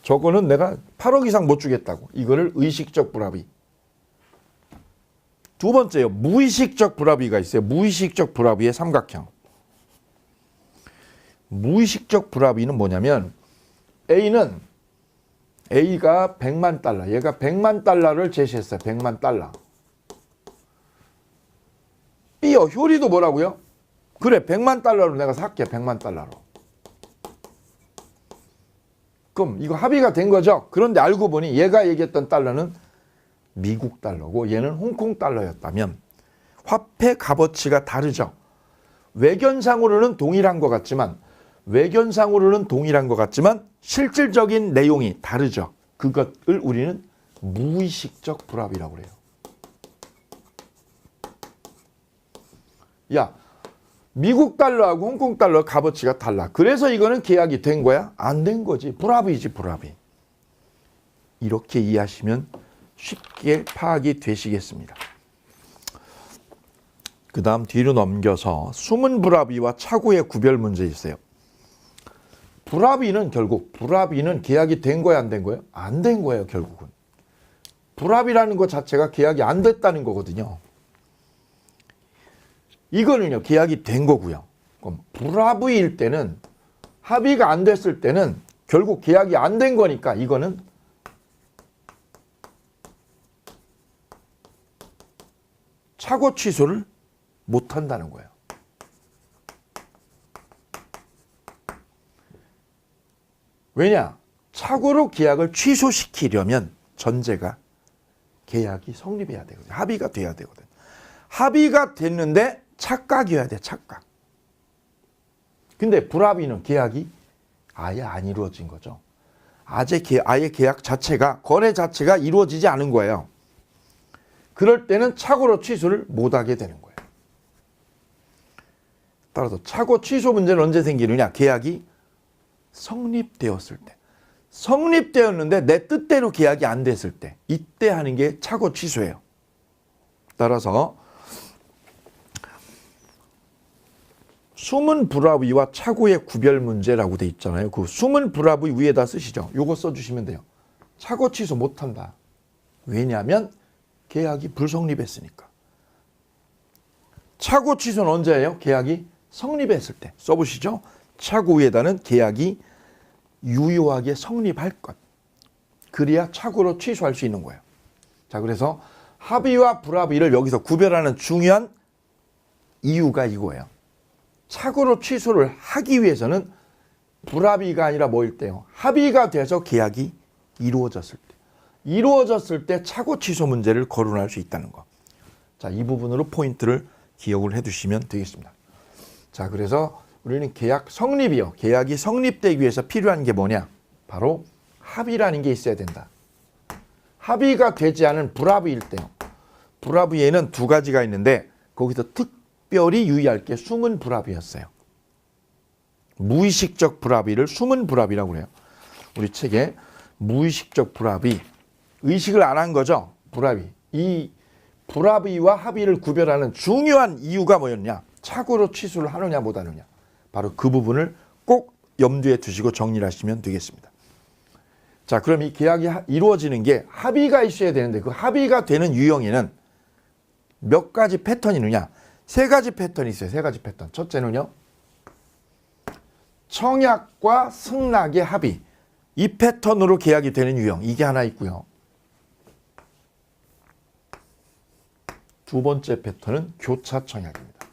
저거는 내가 8억 이상 못 주겠다고. 이거를 의식적 불합의. 두 번째요. 무의식적 불합의가 있어요. 무의식적 불합의의 삼각형. 무의식적 불합의는 뭐냐면 A가 100만 달러. 얘가 100만 달러를 제시했어요. 100만 달러. B요. 효리도 뭐라고요? 그래. 100만 달러로 내가 살게. 100만 달러로. 그럼 이거 합의가 된 거죠? 그런데 알고 보니 얘가 얘기했던 달러는 미국 달러고 얘는 홍콩 달러였다면 화폐 값어치가 다르죠. 외견상으로는 동일한 것 같지만 실질적인 내용이 다르죠. 그것을 우리는 무의식적 불합의라고 그래요. 야, 미국 달러하고 홍콩 달러 값어치가 달라. 그래서 이거는 계약이 된 거야? 안 된 거지. 불합의지, 불합의. 이렇게 이해하시면 쉽게 파악이 되시겠습니다. 그 다음 뒤로 넘겨서 숨은 불합의와 착오의 구별 문제 있어요. 불합의는 계약이 된 거야, 안 된 거예요? 안 된 거예요, 결국은. 불합의라는 것 자체가 계약이 안 됐다는 거거든요. 이거는요, 계약이 된 거고요. 그럼 불합의일 때는, 합의가 안 됐을 때는 결국 계약이 안 된 거니까 이거는 착오 취소를 못 한다는 거예요. 왜냐? 착오로 계약을 취소시키려면 전제가 계약이 성립해야 되거든요. 합의가 돼야 되거든요. 합의가 됐는데 착각이어야 돼. 착각. 근데 불합의는 계약이 아예 안 이루어진 거죠. 아예 계약 자체가, 거래 자체가 이루어지지 않은 거예요. 그럴 때는 착오로 취소를 못하게 되는 거예요. 따라서 착오 취소 문제는 언제 생기느냐? 계약이 성립되었을 때. 성립되었는데 내 뜻대로 계약이 안 됐을 때. 이때 하는 게 착오 취소예요. 따라서 숨은 불합의와 착오의 구별 문제라고 돼 있잖아요. 그 숨은 불합의 위에다 쓰시죠. 요거 써주시면 돼요. 착오 취소 못한다. 왜냐하면 계약이 불성립했으니까. 착오 취소는 언제예요? 계약이 성립했을 때. 써보시죠. 착오 위에다는 계약이 유효하게 성립할 것. 그래야 착오로 취소할 수 있는 거예요. 자, 그래서 합의와 불합의를 여기서 구별하는 중요한 이유가 이거예요. 착오로 취소를 하기 위해서는 불합의가 아니라 뭐일 때요? 합의가 돼서 계약이 이루어졌을 때. 이루어졌을 때 착오 취소 문제를 거론할 수 있다는 거. 자, 이 부분으로 포인트를 기억을 해두시면 되겠습니다. 자, 그래서 우리는 계약 성립이요. 계약이 성립되기 위해서 필요한 게 뭐냐? 바로 합의라는 게 있어야 된다. 합의가 되지 않은 불합의일 때요. 불합의에는 두 가지가 있는데 거기서 특별히 유의할 게 숨은 불합의였어요. 무의식적 불합의를 숨은 불합의라고 그래요. 우리 책에 무의식적 불합의, 의식을 안 한 거죠. 불합의. 이 불합의와 합의를 구별하는 중요한 이유가 뭐였냐? 착오로 취소를 하느냐 못하느냐. 바로 그 부분을 꼭 염두에 두시고 정리를 하시면 되겠습니다. 자, 그럼 이 계약이 이루어지는 게 합의가 있어야 되는데 그 합의가 되는 유형에는 몇 가지 패턴이 있느냐? 세 가지 패턴이 있어요. 세 가지 패턴. 첫째는요. 청약과 승낙의 합의. 이 패턴으로 계약이 되는 유형. 이게 하나 있고요. 두 번째 패턴은 교차 청약입니다.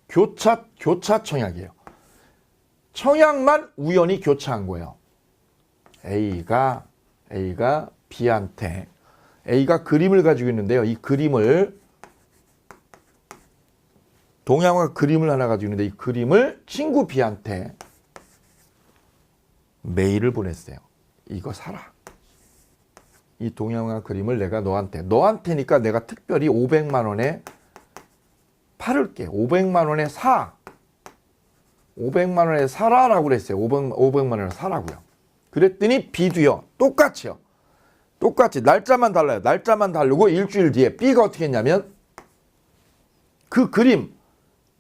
교차 청약이에요. 청약만 우연히 교차한 거예요. A가 B한테 A가 그림을 가지고 있는데요. 이 그림을 동양화 그림을 하나 가지고 있는데 이 그림을 친구 B한테 메일을 보냈어요. 이거 사라. 이 동양화 그림을 내가 너한테니까 내가 특별히 500만 원에 팔을게. 500만 원에 사. 500만 원에 사라라고 그랬어요. 500만 원에 사라고요. 그랬더니 B도요. 똑같이요. 똑같이 날짜만 달라요. 날짜만 다르고 일주일 뒤에 B가 어떻게 했냐면 그 그림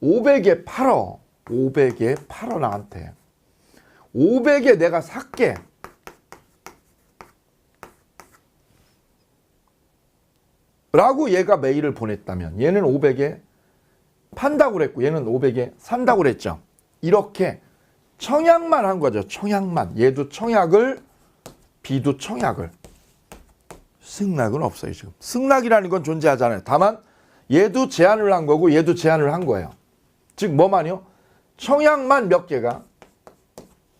500에 팔어. 500에 팔어 나한테. 500에 내가 살게. 라고 얘가 메일을 보냈다면 얘는 500에 판다고 그랬고 얘는 500에 산다고 그랬죠. 이렇게 청약만 한 거죠. 청약만. 얘도 청약을 B도 청약을. 승낙은 없어요. 지금. 승낙이라는 건 존재하잖아요. 다만 얘도 제안을 한 거고 얘도 제안을 한 거예요. 즉 뭐만요? 청약만 몇 개가?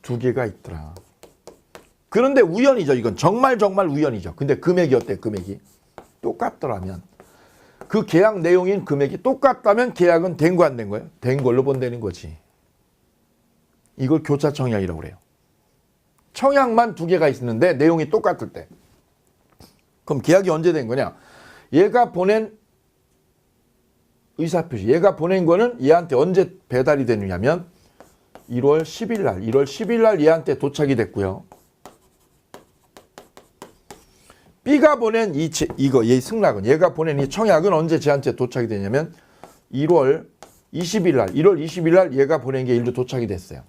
2개가 있더라. 그런데 우연이죠. 이건 정말 우연이죠. 근데 금액이 어때? 금액이 똑같더라면 그 계약 내용인 금액이 똑같다면 계약은 된 거 안 된 거예요? 된 걸로 본다는 거지. 이걸 교차 청약이라고 그래요. 청약만 2개가 있는데 내용이 똑같을 때. 그럼 계약이 언제 된 거냐? 얘가 보낸 의사표시. 얘가 보낸 거는 얘한테 언제 배달이 되느냐면 1월 10일 날. 1월 10일 날 얘한테 도착이 됐고요. B가 보낸 얘 승낙은 얘가 보낸 이 청약은 언제 쟤한테 도착이 되냐면 1월 20일 날. 1월 20일 날 얘가 보낸 게 일로 도착이 됐어요.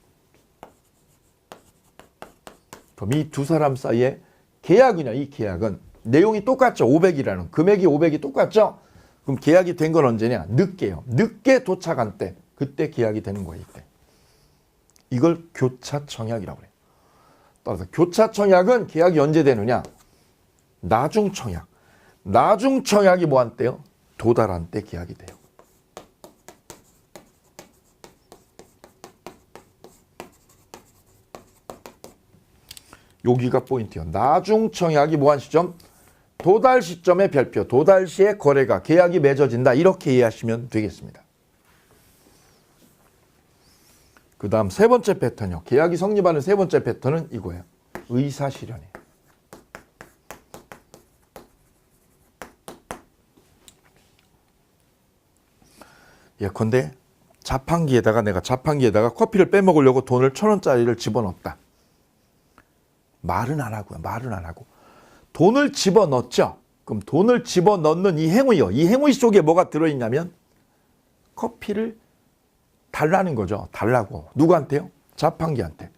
그럼 이 두 사람 사이에 계약이냐? 이 계약은 내용이 똑같죠. 500이라는 금액이 500이 똑같죠. 그럼 계약이 된 건 언제냐? 늦게요. 늦게 도착한 때. 그때 계약이 되는 거예요. 이때. 이걸 교차 청약이라고 해요. 따라서 교차 청약은 계약이 언제 되느냐? 나중 청약. 나중 청약이 뭐 한때요? 도달한 때 계약이 돼요. 여기가 포인트요. 나중 청약이 뭐한 시점? 도달 시점의 별표. 도달 시에 거래가 계약이 맺어진다. 이렇게 이해하시면 되겠습니다. 그 다음 세 번째 패턴이요. 계약이 성립하는 세 번째 패턴은 이거예요. 의사실현이에요. 예컨대 내가 자판기에다가 커피를 빼먹으려고 돈을 1,000원짜리를 집어넣었다. 말은 안 하고요. 말은 안 하고. 돈을 집어넣었죠. 그럼 돈을 집어넣는 이 행위요. 이 행위 속에 뭐가 들어있냐면 커피를 달라는 거죠. 달라고. 누구한테요? 자판기한테.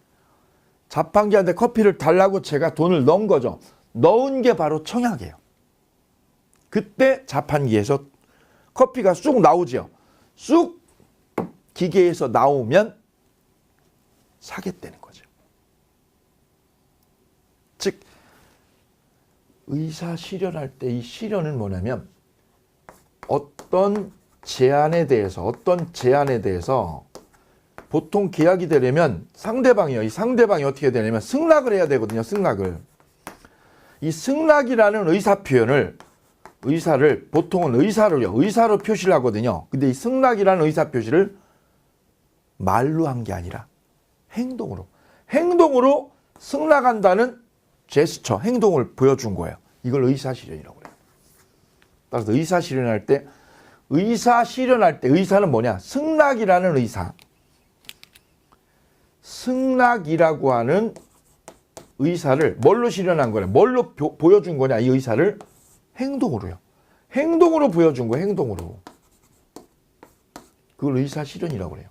자판기한테 커피를 달라고 제가 돈을 넣은 거죠. 넣은 게 바로 청약이에요. 그때 자판기에서 커피가 쑥 나오죠. 쑥 기계에서 나오면 사겠다는 거죠. 즉 의사 실현할 때 이 실현은 뭐냐면 어떤 제안에 대해서 보통 계약이 되려면 상대방이요. 이 상대방이 어떻게 되냐면 승낙을 해야 되거든요. 승낙을. 이 승낙이라는 의사 표현을 의사를 보통은 의사로 표시를 하거든요. 근데 이 승낙이라는 의사 표시를 말로 한 게 아니라 행동으로 승낙한다는 제스처, 행동을 보여준 거예요. 이걸 의사실현이라고 그래요. 따라서 의사실현할 때 의사는 뭐냐? 승낙이라는 의사. 승낙이라고 하는 의사를 뭘로 실현한 거냐? 뭘로 보여준 거냐? 이 의사를 행동으로요. 행동으로 보여준 거예요. 행동으로. 그걸 의사실현이라고 그래요.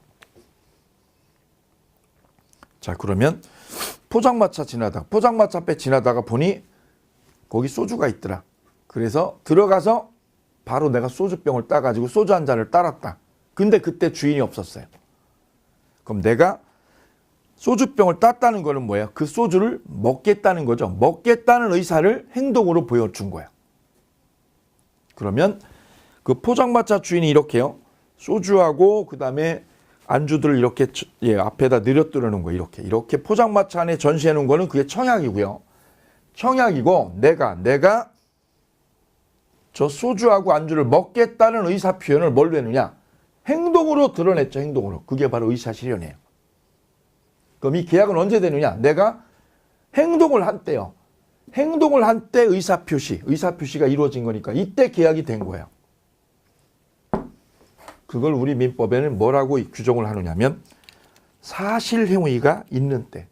자, 그러면 포장마차 앞에 지나다가 보니 거기 소주가 있더라. 그래서 들어가서 바로 내가 소주병을 따가지고 소주 한 잔을 따랐다. 근데 그때 주인이 없었어요. 그럼 내가 소주병을 땄다는 거는 뭐예요? 그 소주를 먹겠다는 거죠. 먹겠다는 의사를 행동으로 보여준 거예요. 그러면 그 포장마차 주인이 이렇게요. 소주하고 그다음에 안주들을 이렇게 앞에다 늘어뜨려 놓은 거예요. 이렇게 포장마차 안에 전시해 놓은 거는 그게 청약이고요. 청약이고 내가 저 소주하고 안주를 먹겠다는 의사 표현을 뭘로 했느냐? 행동으로 드러냈죠. 행동으로. 그게 바로 의사실현이에요. 그럼 이 계약은 언제 되느냐? 내가 행동을 한 때요. 행동을 한 때 의사표시가 이루어진 거니까 이때 계약이 된 거예요. 그걸 우리 민법에는 뭐라고 규정을 하느냐면 사실행위가 있는 때.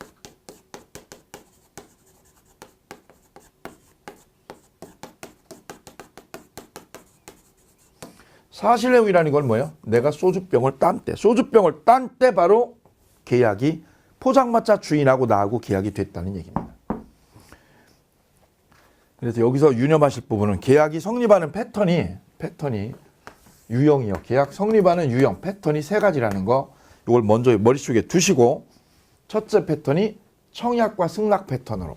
사실행위라는 건 뭐예요? 내가 소주병을 딴 때 바로 계약이 포장마차 주인하고 나하고 계약이 됐다는 얘기입니다. 그래서 여기서 유념하실 부분은 계약이 성립하는 패턴이 유형이요. 계약 성립하는 유형, 패턴이 세 가지라는 거. 이걸 먼저 머릿속에 두시고 첫째 패턴이 청약과 승낙 패턴으로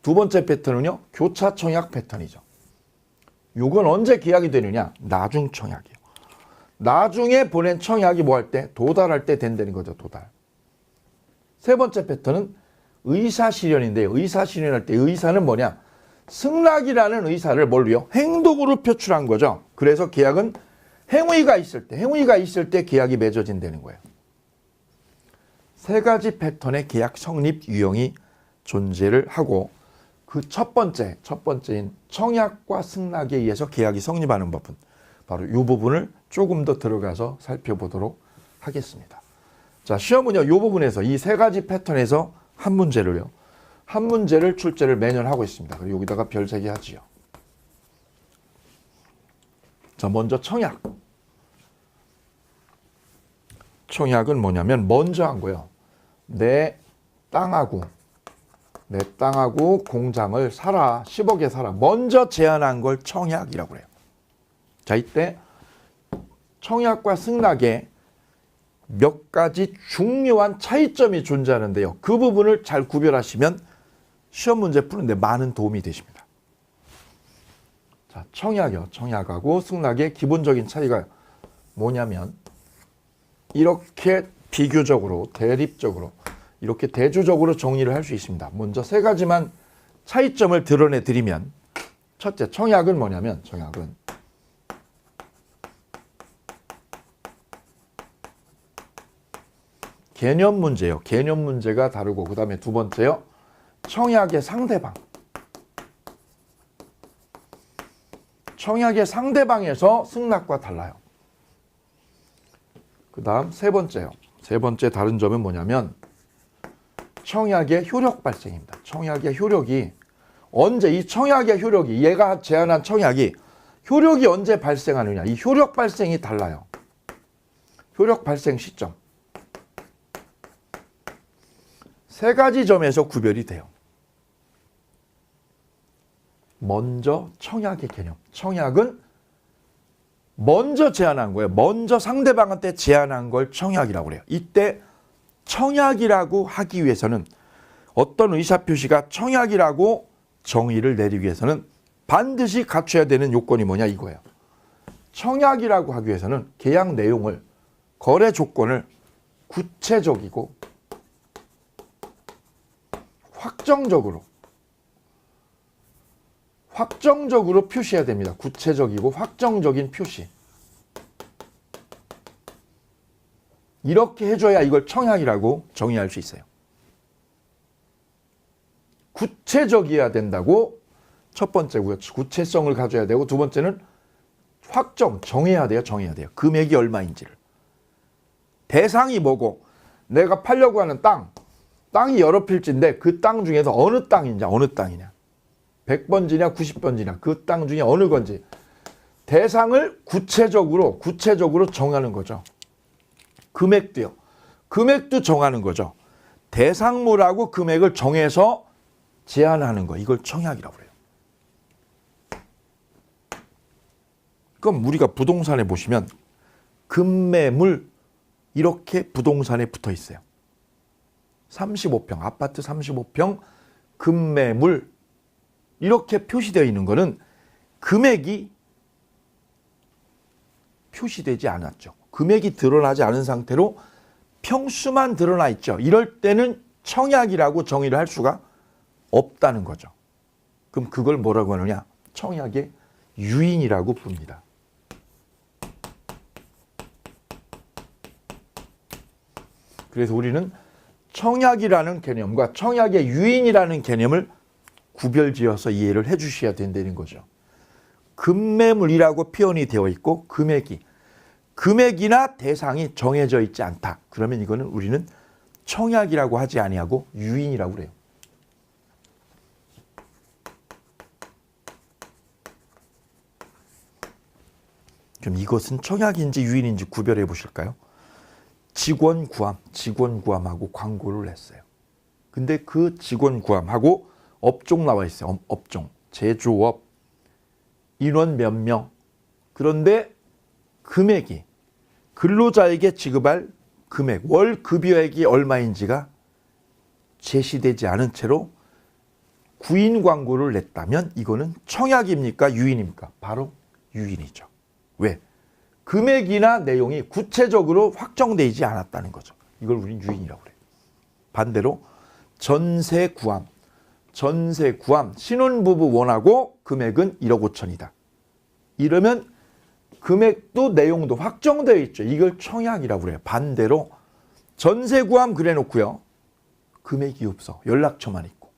두 번째 패턴은요. 교차 청약 패턴이죠. 이건 언제 계약이 되느냐? 나중 청약이에요. 나중에 보낸 청약이 뭐 할 때? 도달할 때 된다는 거죠. 도달. 세 번째 패턴은 의사실현인데요. 의사실현할 때 의사는 뭐냐? 승낙이라는 의사를 뭘로요? 행동으로 표출한 거죠. 그래서 계약은 행위가 있을 때 계약이 맺어진다는 거예요. 세 가지 패턴의 계약 성립 유형이 존재를 하고 그 첫 번째인 청약과 승낙에 의해서 계약이 성립하는 부분, 바로 이 부분을 조금 더 들어가서 살펴보도록 하겠습니다. 자, 시험은요, 이 부분에서 이 세 가지 패턴에서 한 문제를 출제를 매년 하고 있습니다. 그리고 여기다가 별 3개 하지요. 자, 먼저 청약. 청약은 뭐냐면 먼저 한 거예요. 내 땅하고 공장을 사라. 10억에 사라. 먼저 제안한 걸 청약이라고 그래요. 자, 이때 청약과 승낙에 몇 가지 중요한 차이점이 존재하는데요. 그 부분을 잘 구별하시면 시험 문제 푸는데 많은 도움이 되십니다. 자, 청약하고 승낙의 기본적인 차이가 뭐냐면 이렇게 비교적으로, 대립적으로, 이렇게 대조적으로 정리를 할 수 있습니다. 먼저 세 가지만 차이점을 드러내 드리면 첫째, 청약은 뭐냐면 청약은 개념 문제예요. 개념 문제가 다르고 그 다음에 두 번째요. 청약의 상대방. 청약의 상대방에서 승낙과 달라요. 그 다음 세 번째요. 세 번째 다른 점은 뭐냐면 청약의 효력 발생입니다. 청약의 효력이 언제 이 청약의 효력이 얘가 제안한 청약이 효력이 언제 발생하느냐. 이 효력 발생이 달라요. 효력 발생 시점. 세 가지 점에서 구별이 돼요. 먼저 청약의 개념. 청약은 먼저 제안한 거예요. 먼저 상대방한테 제안한 걸 청약이라고 그래요. 이때 청약이라고 하기 위해서는 어떤 의사표시가 청약이라고 정의를 내리기 위해서는 반드시 갖춰야 되는 요건이 뭐냐 이거예요. 청약이라고 하기 위해서는 계약 내용을, 거래 조건을 구체적이고 확정적으로 확정적으로 표시해야 됩니다. 구체적이고 확정적인 표시. 이렇게 해줘야 이걸 청약이라고 정의할 수 있어요. 구체적이어야 된다고 첫 번째고요. 구체성을 가져야 되고 두 번째는 정해야 돼요. 금액이 얼마인지를. 대상이 뭐고 내가 팔려고 하는 땅이 여러 필지인데 그 땅 중에서 어느 땅이냐. 100번지냐 90번지냐 그 땅 중에 어느 건지 대상을 구체적으로 정하는 거죠. 금액도요. 금액도 정하는 거죠. 대상물하고 금액을 정해서 제한하는 거. 이걸 청약이라고 그래요. 그럼 우리가 부동산에 보시면 금매물 이렇게 부동산에 붙어 있어요. 35평, 아파트 35평 금매물 이렇게 표시되어 있는 거는 금액이 표시되지 않았죠. 금액이 드러나지 않은 상태로 평수만 드러나 있죠. 이럴 때는 청약이라고 정의를 할 수가 없다는 거죠. 그럼 그걸 뭐라고 하느냐? 청약의 유인이라고 부릅니다. 그래서 우리는 청약이라는 개념과 청약의 유인이라는 개념을 구별지어서 이해를 해 주셔야 된다는 거죠. 금매물이라고 표현이 되어 있고 금액이나 대상이 정해져 있지 않다. 그러면 이거는 우리는 청약이라고 하지 아니하고 유인이라고 그래요. 그럼 이것은 청약인지 유인인지 구별해 보실까요? 직원 구함하고 광고를 냈어요. 근데 그 직원 구함하고 업종 나와 있어요. 업종, 제조업, 인원 몇 명. 그런데 금액이 근로자에게 지급할 금액, 월 급여액이 얼마인지가 제시되지 않은 채로 구인 광고를 냈다면 이거는 청약입니까? 유인입니까? 바로 유인이죠. 왜? 금액이나 내용이 구체적으로 확정되지 않았다는 거죠. 이걸 우리는 유인이라고 그래요. 반대로 전세 구함, 신혼부부 원하고 금액은 1억 5천이다. 이러면 금액도 내용도 확정되어 있죠. 이걸 청약이라고 그래요. 반대로 전세 구함 그래 놓고요. 금액이 없어. 연락처만 있고.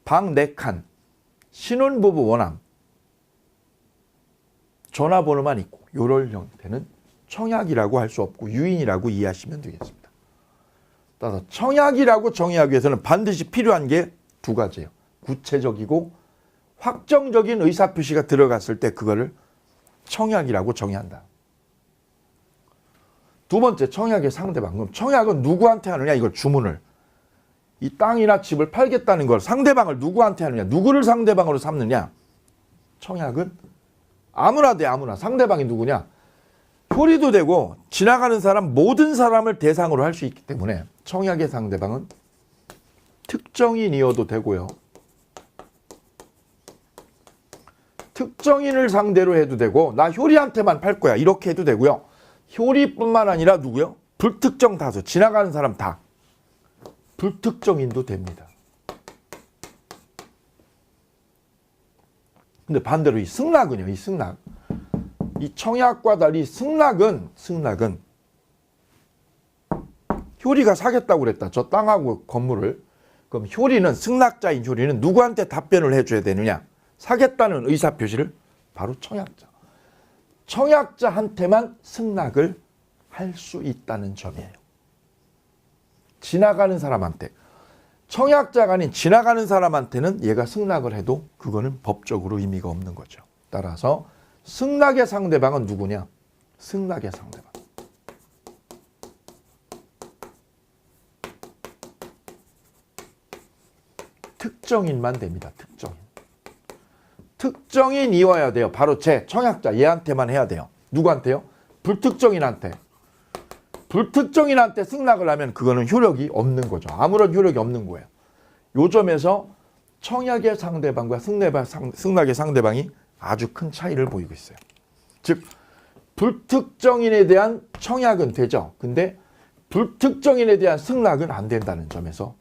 방 4칸, 신혼부부 원함, 전화번호만 있고 이럴 형태는 청약이라고 할 수 없고 유인이라고 이해하시면 되겠습니다. 따라서 청약이라고 정의하기 위해서는 반드시 필요한 게 두 가지예요. 구체적이고 확정적인 의사표시가 들어갔을 때 그거를 청약이라고 정의한다. 두 번째, 청약의 상대방. 그럼 청약은 누구한테 하느냐? 이걸 주문을. 이 땅이나 집을 팔겠다는 걸 상대방을 누구한테 하느냐? 누구를 상대방으로 삼느냐? 청약은 아무나 돼, 아무나. 상대방이 누구냐? 효리도 되고 지나가는 사람, 모든 사람을 대상으로 할 수 있기 때문에 청약의 상대방은 특정인이어도 되고요. 특정인을 상대로 해도 되고 나 효리한테만 팔 거야 이렇게 해도 되고요. 효리뿐만 아니라 누구요? 불특정 다수, 지나가는 사람 다. 불특정인도 됩니다. 근데 반대로 이 승낙은요. 이 청약과 달리 승낙은 효리가 사겠다고 그랬다. 저 땅하고 건물을. 그럼 승낙자인 효리는 누구한테 답변을 해줘야 되느냐? 사겠다는 의사표시를 바로 청약자한테만 승낙을 할 수 있다는 점이에요. 지나가는 사람한테. 청약자가 아닌 지나가는 사람한테는 얘가 승낙을 해도 그거는 법적으로 의미가 없는 거죠. 따라서 승낙의 상대방은 누구냐? 승낙의 상대방. 특정인만 됩니다. 특정인이어야 돼요. 바로 제 청약자 얘한테만 해야 돼요. 누구한테요? 불특정인한테. 불특정인한테 승낙을 하면 그거는 효력이 없는 거죠. 아무런 효력이 없는 거예요. 요 점에서 청약의 상대방과 승낙의 상대방이 아주 큰 차이를 보이고 있어요. 즉 불특정인에 대한 청약은 되죠. 근데 불특정인에 대한 승낙은 안 된다는 점에서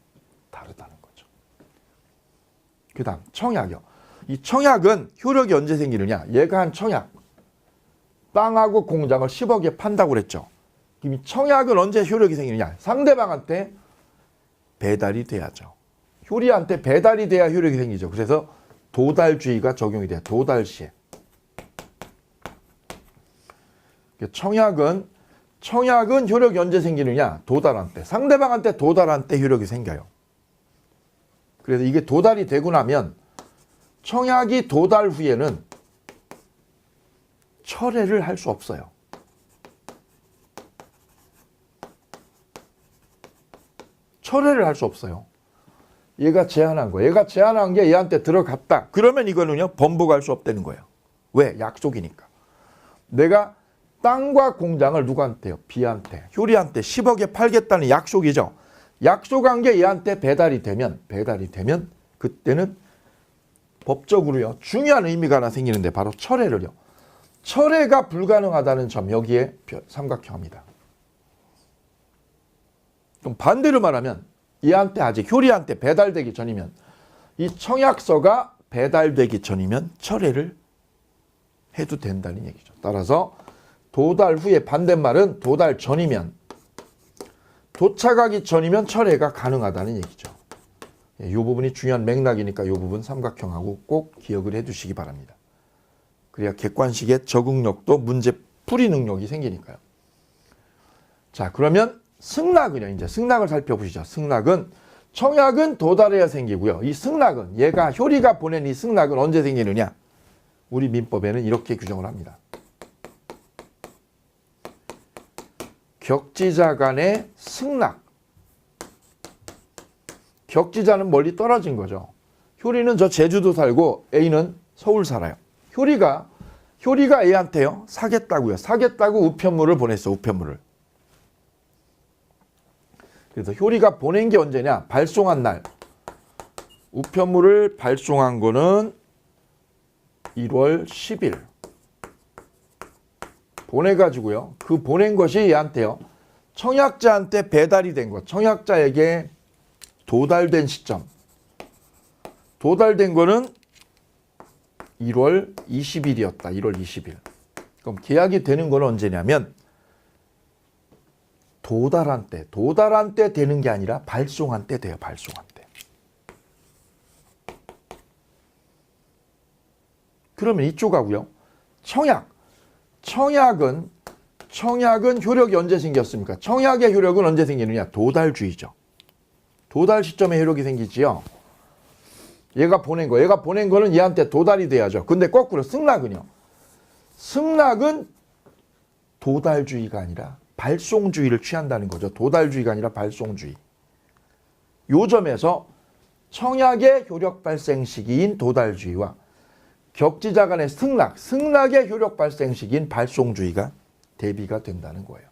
다르다는 거죠. 그 다음 청약이요. 이 청약은 효력이 언제 생기느냐? 얘가 한 청약. 땅하고 공장을 10억에 판다고 그랬죠. 그럼 이 청약은 언제 효력이 생기느냐? 상대방한테 배달이 돼야죠. 효리한테 배달이 돼야 효력이 생기죠. 그래서 도달주의가 적용이 돼요. 도달 시에. 청약은 효력이 언제 생기느냐? 도달한 때. 상대방한테 도달한 때 효력이 생겨요. 그래서 이게 도달이 되고 나면 청약이 도달 후에는 철회를 할 수 없어요. 철회를 할 수 없어요. 얘가 제안한 거예요. 얘가 제안한 게 얘한테 들어갔다. 그러면 이거는요, 번복할 수 없다는 거예요. 왜? 약속이니까. 내가 땅과 공장을 누구한테요? B한테, 효리한테 10억에 팔겠다는 약속이죠. 약속한 게 얘한테 배달이 되면 그때는 법적으로요, 중요한 의미가 하나 생기는데 바로 철회를요. 철회가 불가능하다는 점, 여기에 삼각형입니다. 그럼 반대로 말하면 얘한테 아직 효리한테 배달되기 전이면, 이 청약서가 배달되기 전이면 철회를 해도 된다는 얘기죠. 따라서 도달 후에 반대말은 도달 전이면, 도착하기 전이면 철회가 가능하다는 얘기죠. 이 부분이 중요한 맥락이니까 이 부분 삼각형하고 꼭 기억을 해 두시기 바랍니다. 그래야 객관식의 적응력도 문제 풀이 능력이 생기니까요. 자, 그러면 승낙은요. 이제 승낙을 살펴보시죠. 승낙은 청약은 도달해야 생기고요. 이 승낙은 얘가 효리가 보낸 이 승낙은 언제 생기느냐? 우리 민법에는 이렇게 규정을 합니다. 격지자 간의 승낙. 격지자는 멀리 떨어진 거죠. 효리는 저 제주도 살고 A는 서울 살아요. 효리가 A한테요, 사겠다고요. 사겠다고 우편물을 보냈어. 우편물을. 그래서 효리가 보낸 게 언제냐? 발송한 날. 우편물을 발송한 거는 1월 10일. 보내가지고요. 그 보낸 것이 얘한테요, 청약자한테 배달이 된 것. 청약자에게 도달된 시점. 도달된 거는 1월 20일이었다. 1월 20일. 그럼 계약이 되는 건 언제냐면 도달한 때 되는 게 아니라 발송한 때 돼요. 발송한 때. 그러면 이쪽하고요. 청약은 효력이 언제 생겼습니까? 청약의 효력은 언제 생기느냐? 도달주의죠. 도달 시점에 효력이 생기지요. 얘가 보낸 거는 얘한테 도달이 돼야죠. 근데 거꾸로 승낙은요. 승낙은 도달주의가 아니라 발송주의를 취한다는 거죠. 도달주의가 아니라 발송주의. 요 점에서 청약의 효력 발생 시기인 도달주의와 격지자 간의 승낙의 효력 발생 시기인 발송주의가 대비가 된다는 거예요.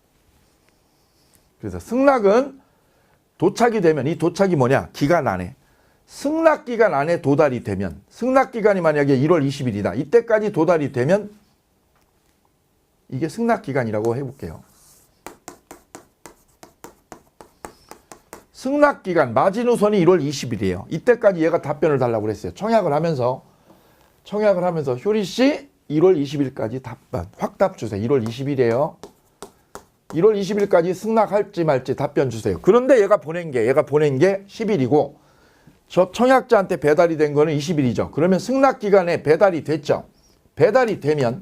그래서 승낙은 도착이 되면, 이 도착이 뭐냐? 기간 안에. 승낙 기간 안에 도달이 되면, 승낙 기간이 만약에 1월 20일이다. 이때까지 도달이 되면 이게 승낙 기간이라고 해볼게요. 승낙 기간 마지노선이 1월 20일이에요. 이때까지 얘가 답변을 달라고 그랬어요. 청약을 하면서 효리 씨 1월 20일까지 답변 확답 주세요. 1월 20일이에요. 1월 20일까지 승낙할지 말지 답변 주세요. 그런데 얘가 보낸 게 10일이고 저 청약자한테 배달이 된 거는 20일이죠. 그러면 승낙 기간에 배달이 됐죠. 배달이 되면,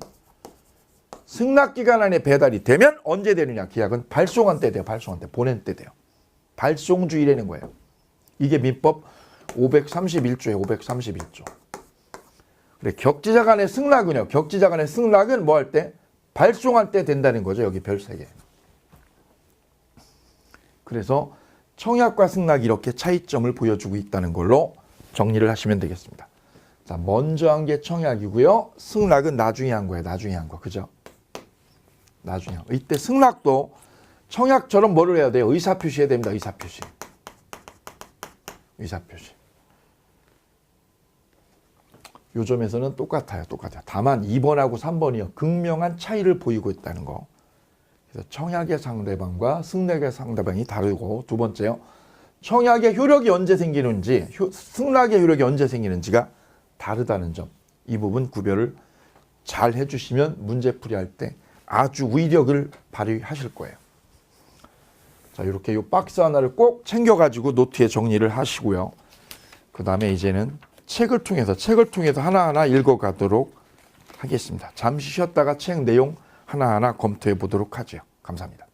승낙 기간 안에 배달이 되면 언제 되느냐? 계약은 발송한 때 돼요. 발송한 때. 보낸 때 돼요. 발송주의라는 거예요. 이게 민법 531조예요. 531조. 그래, 격지자 간의 승낙은요. 격지자 간의 승낙은 뭐 할 때? 발송할 때 된다는 거죠. 여기 별 3개. 그래서 청약과 승낙이 이렇게 차이점을 보여주고 있다는 걸로 정리를 하시면 되겠습니다. 자, 먼저 한 게 청약이고요. 승낙은 나중에 한 거예요. 나중에 한 거. 그죠? 나중에 한 거. 이때 승낙도 청약처럼 뭐를 해야 돼요? 의사표시 해야 됩니다. 의사표시. 요 점에서는 똑같아요. 다만 2번하고 3번이요. 극명한 차이를 보이고 있다는 거. 그래서 청약의 상대방과 승낙의 상대방이 다르고, 두 번째요. 청약의 효력이 언제 생기는지, 승낙의 효력이 언제 생기는지가 다르다는 점, 이 부분 구별을 잘 해주시면 문제풀이할 때 아주 위력을 발휘하실 거예요. 자, 이렇게 이 박스 하나를 꼭 챙겨가지고 노트에 정리를 하시고요. 그 다음에 이제는 책을 통해서 하나하나 읽어가도록 하겠습니다. 잠시 쉬었다가 책 내용 하나하나 검토해 보도록 하죠. 감사합니다.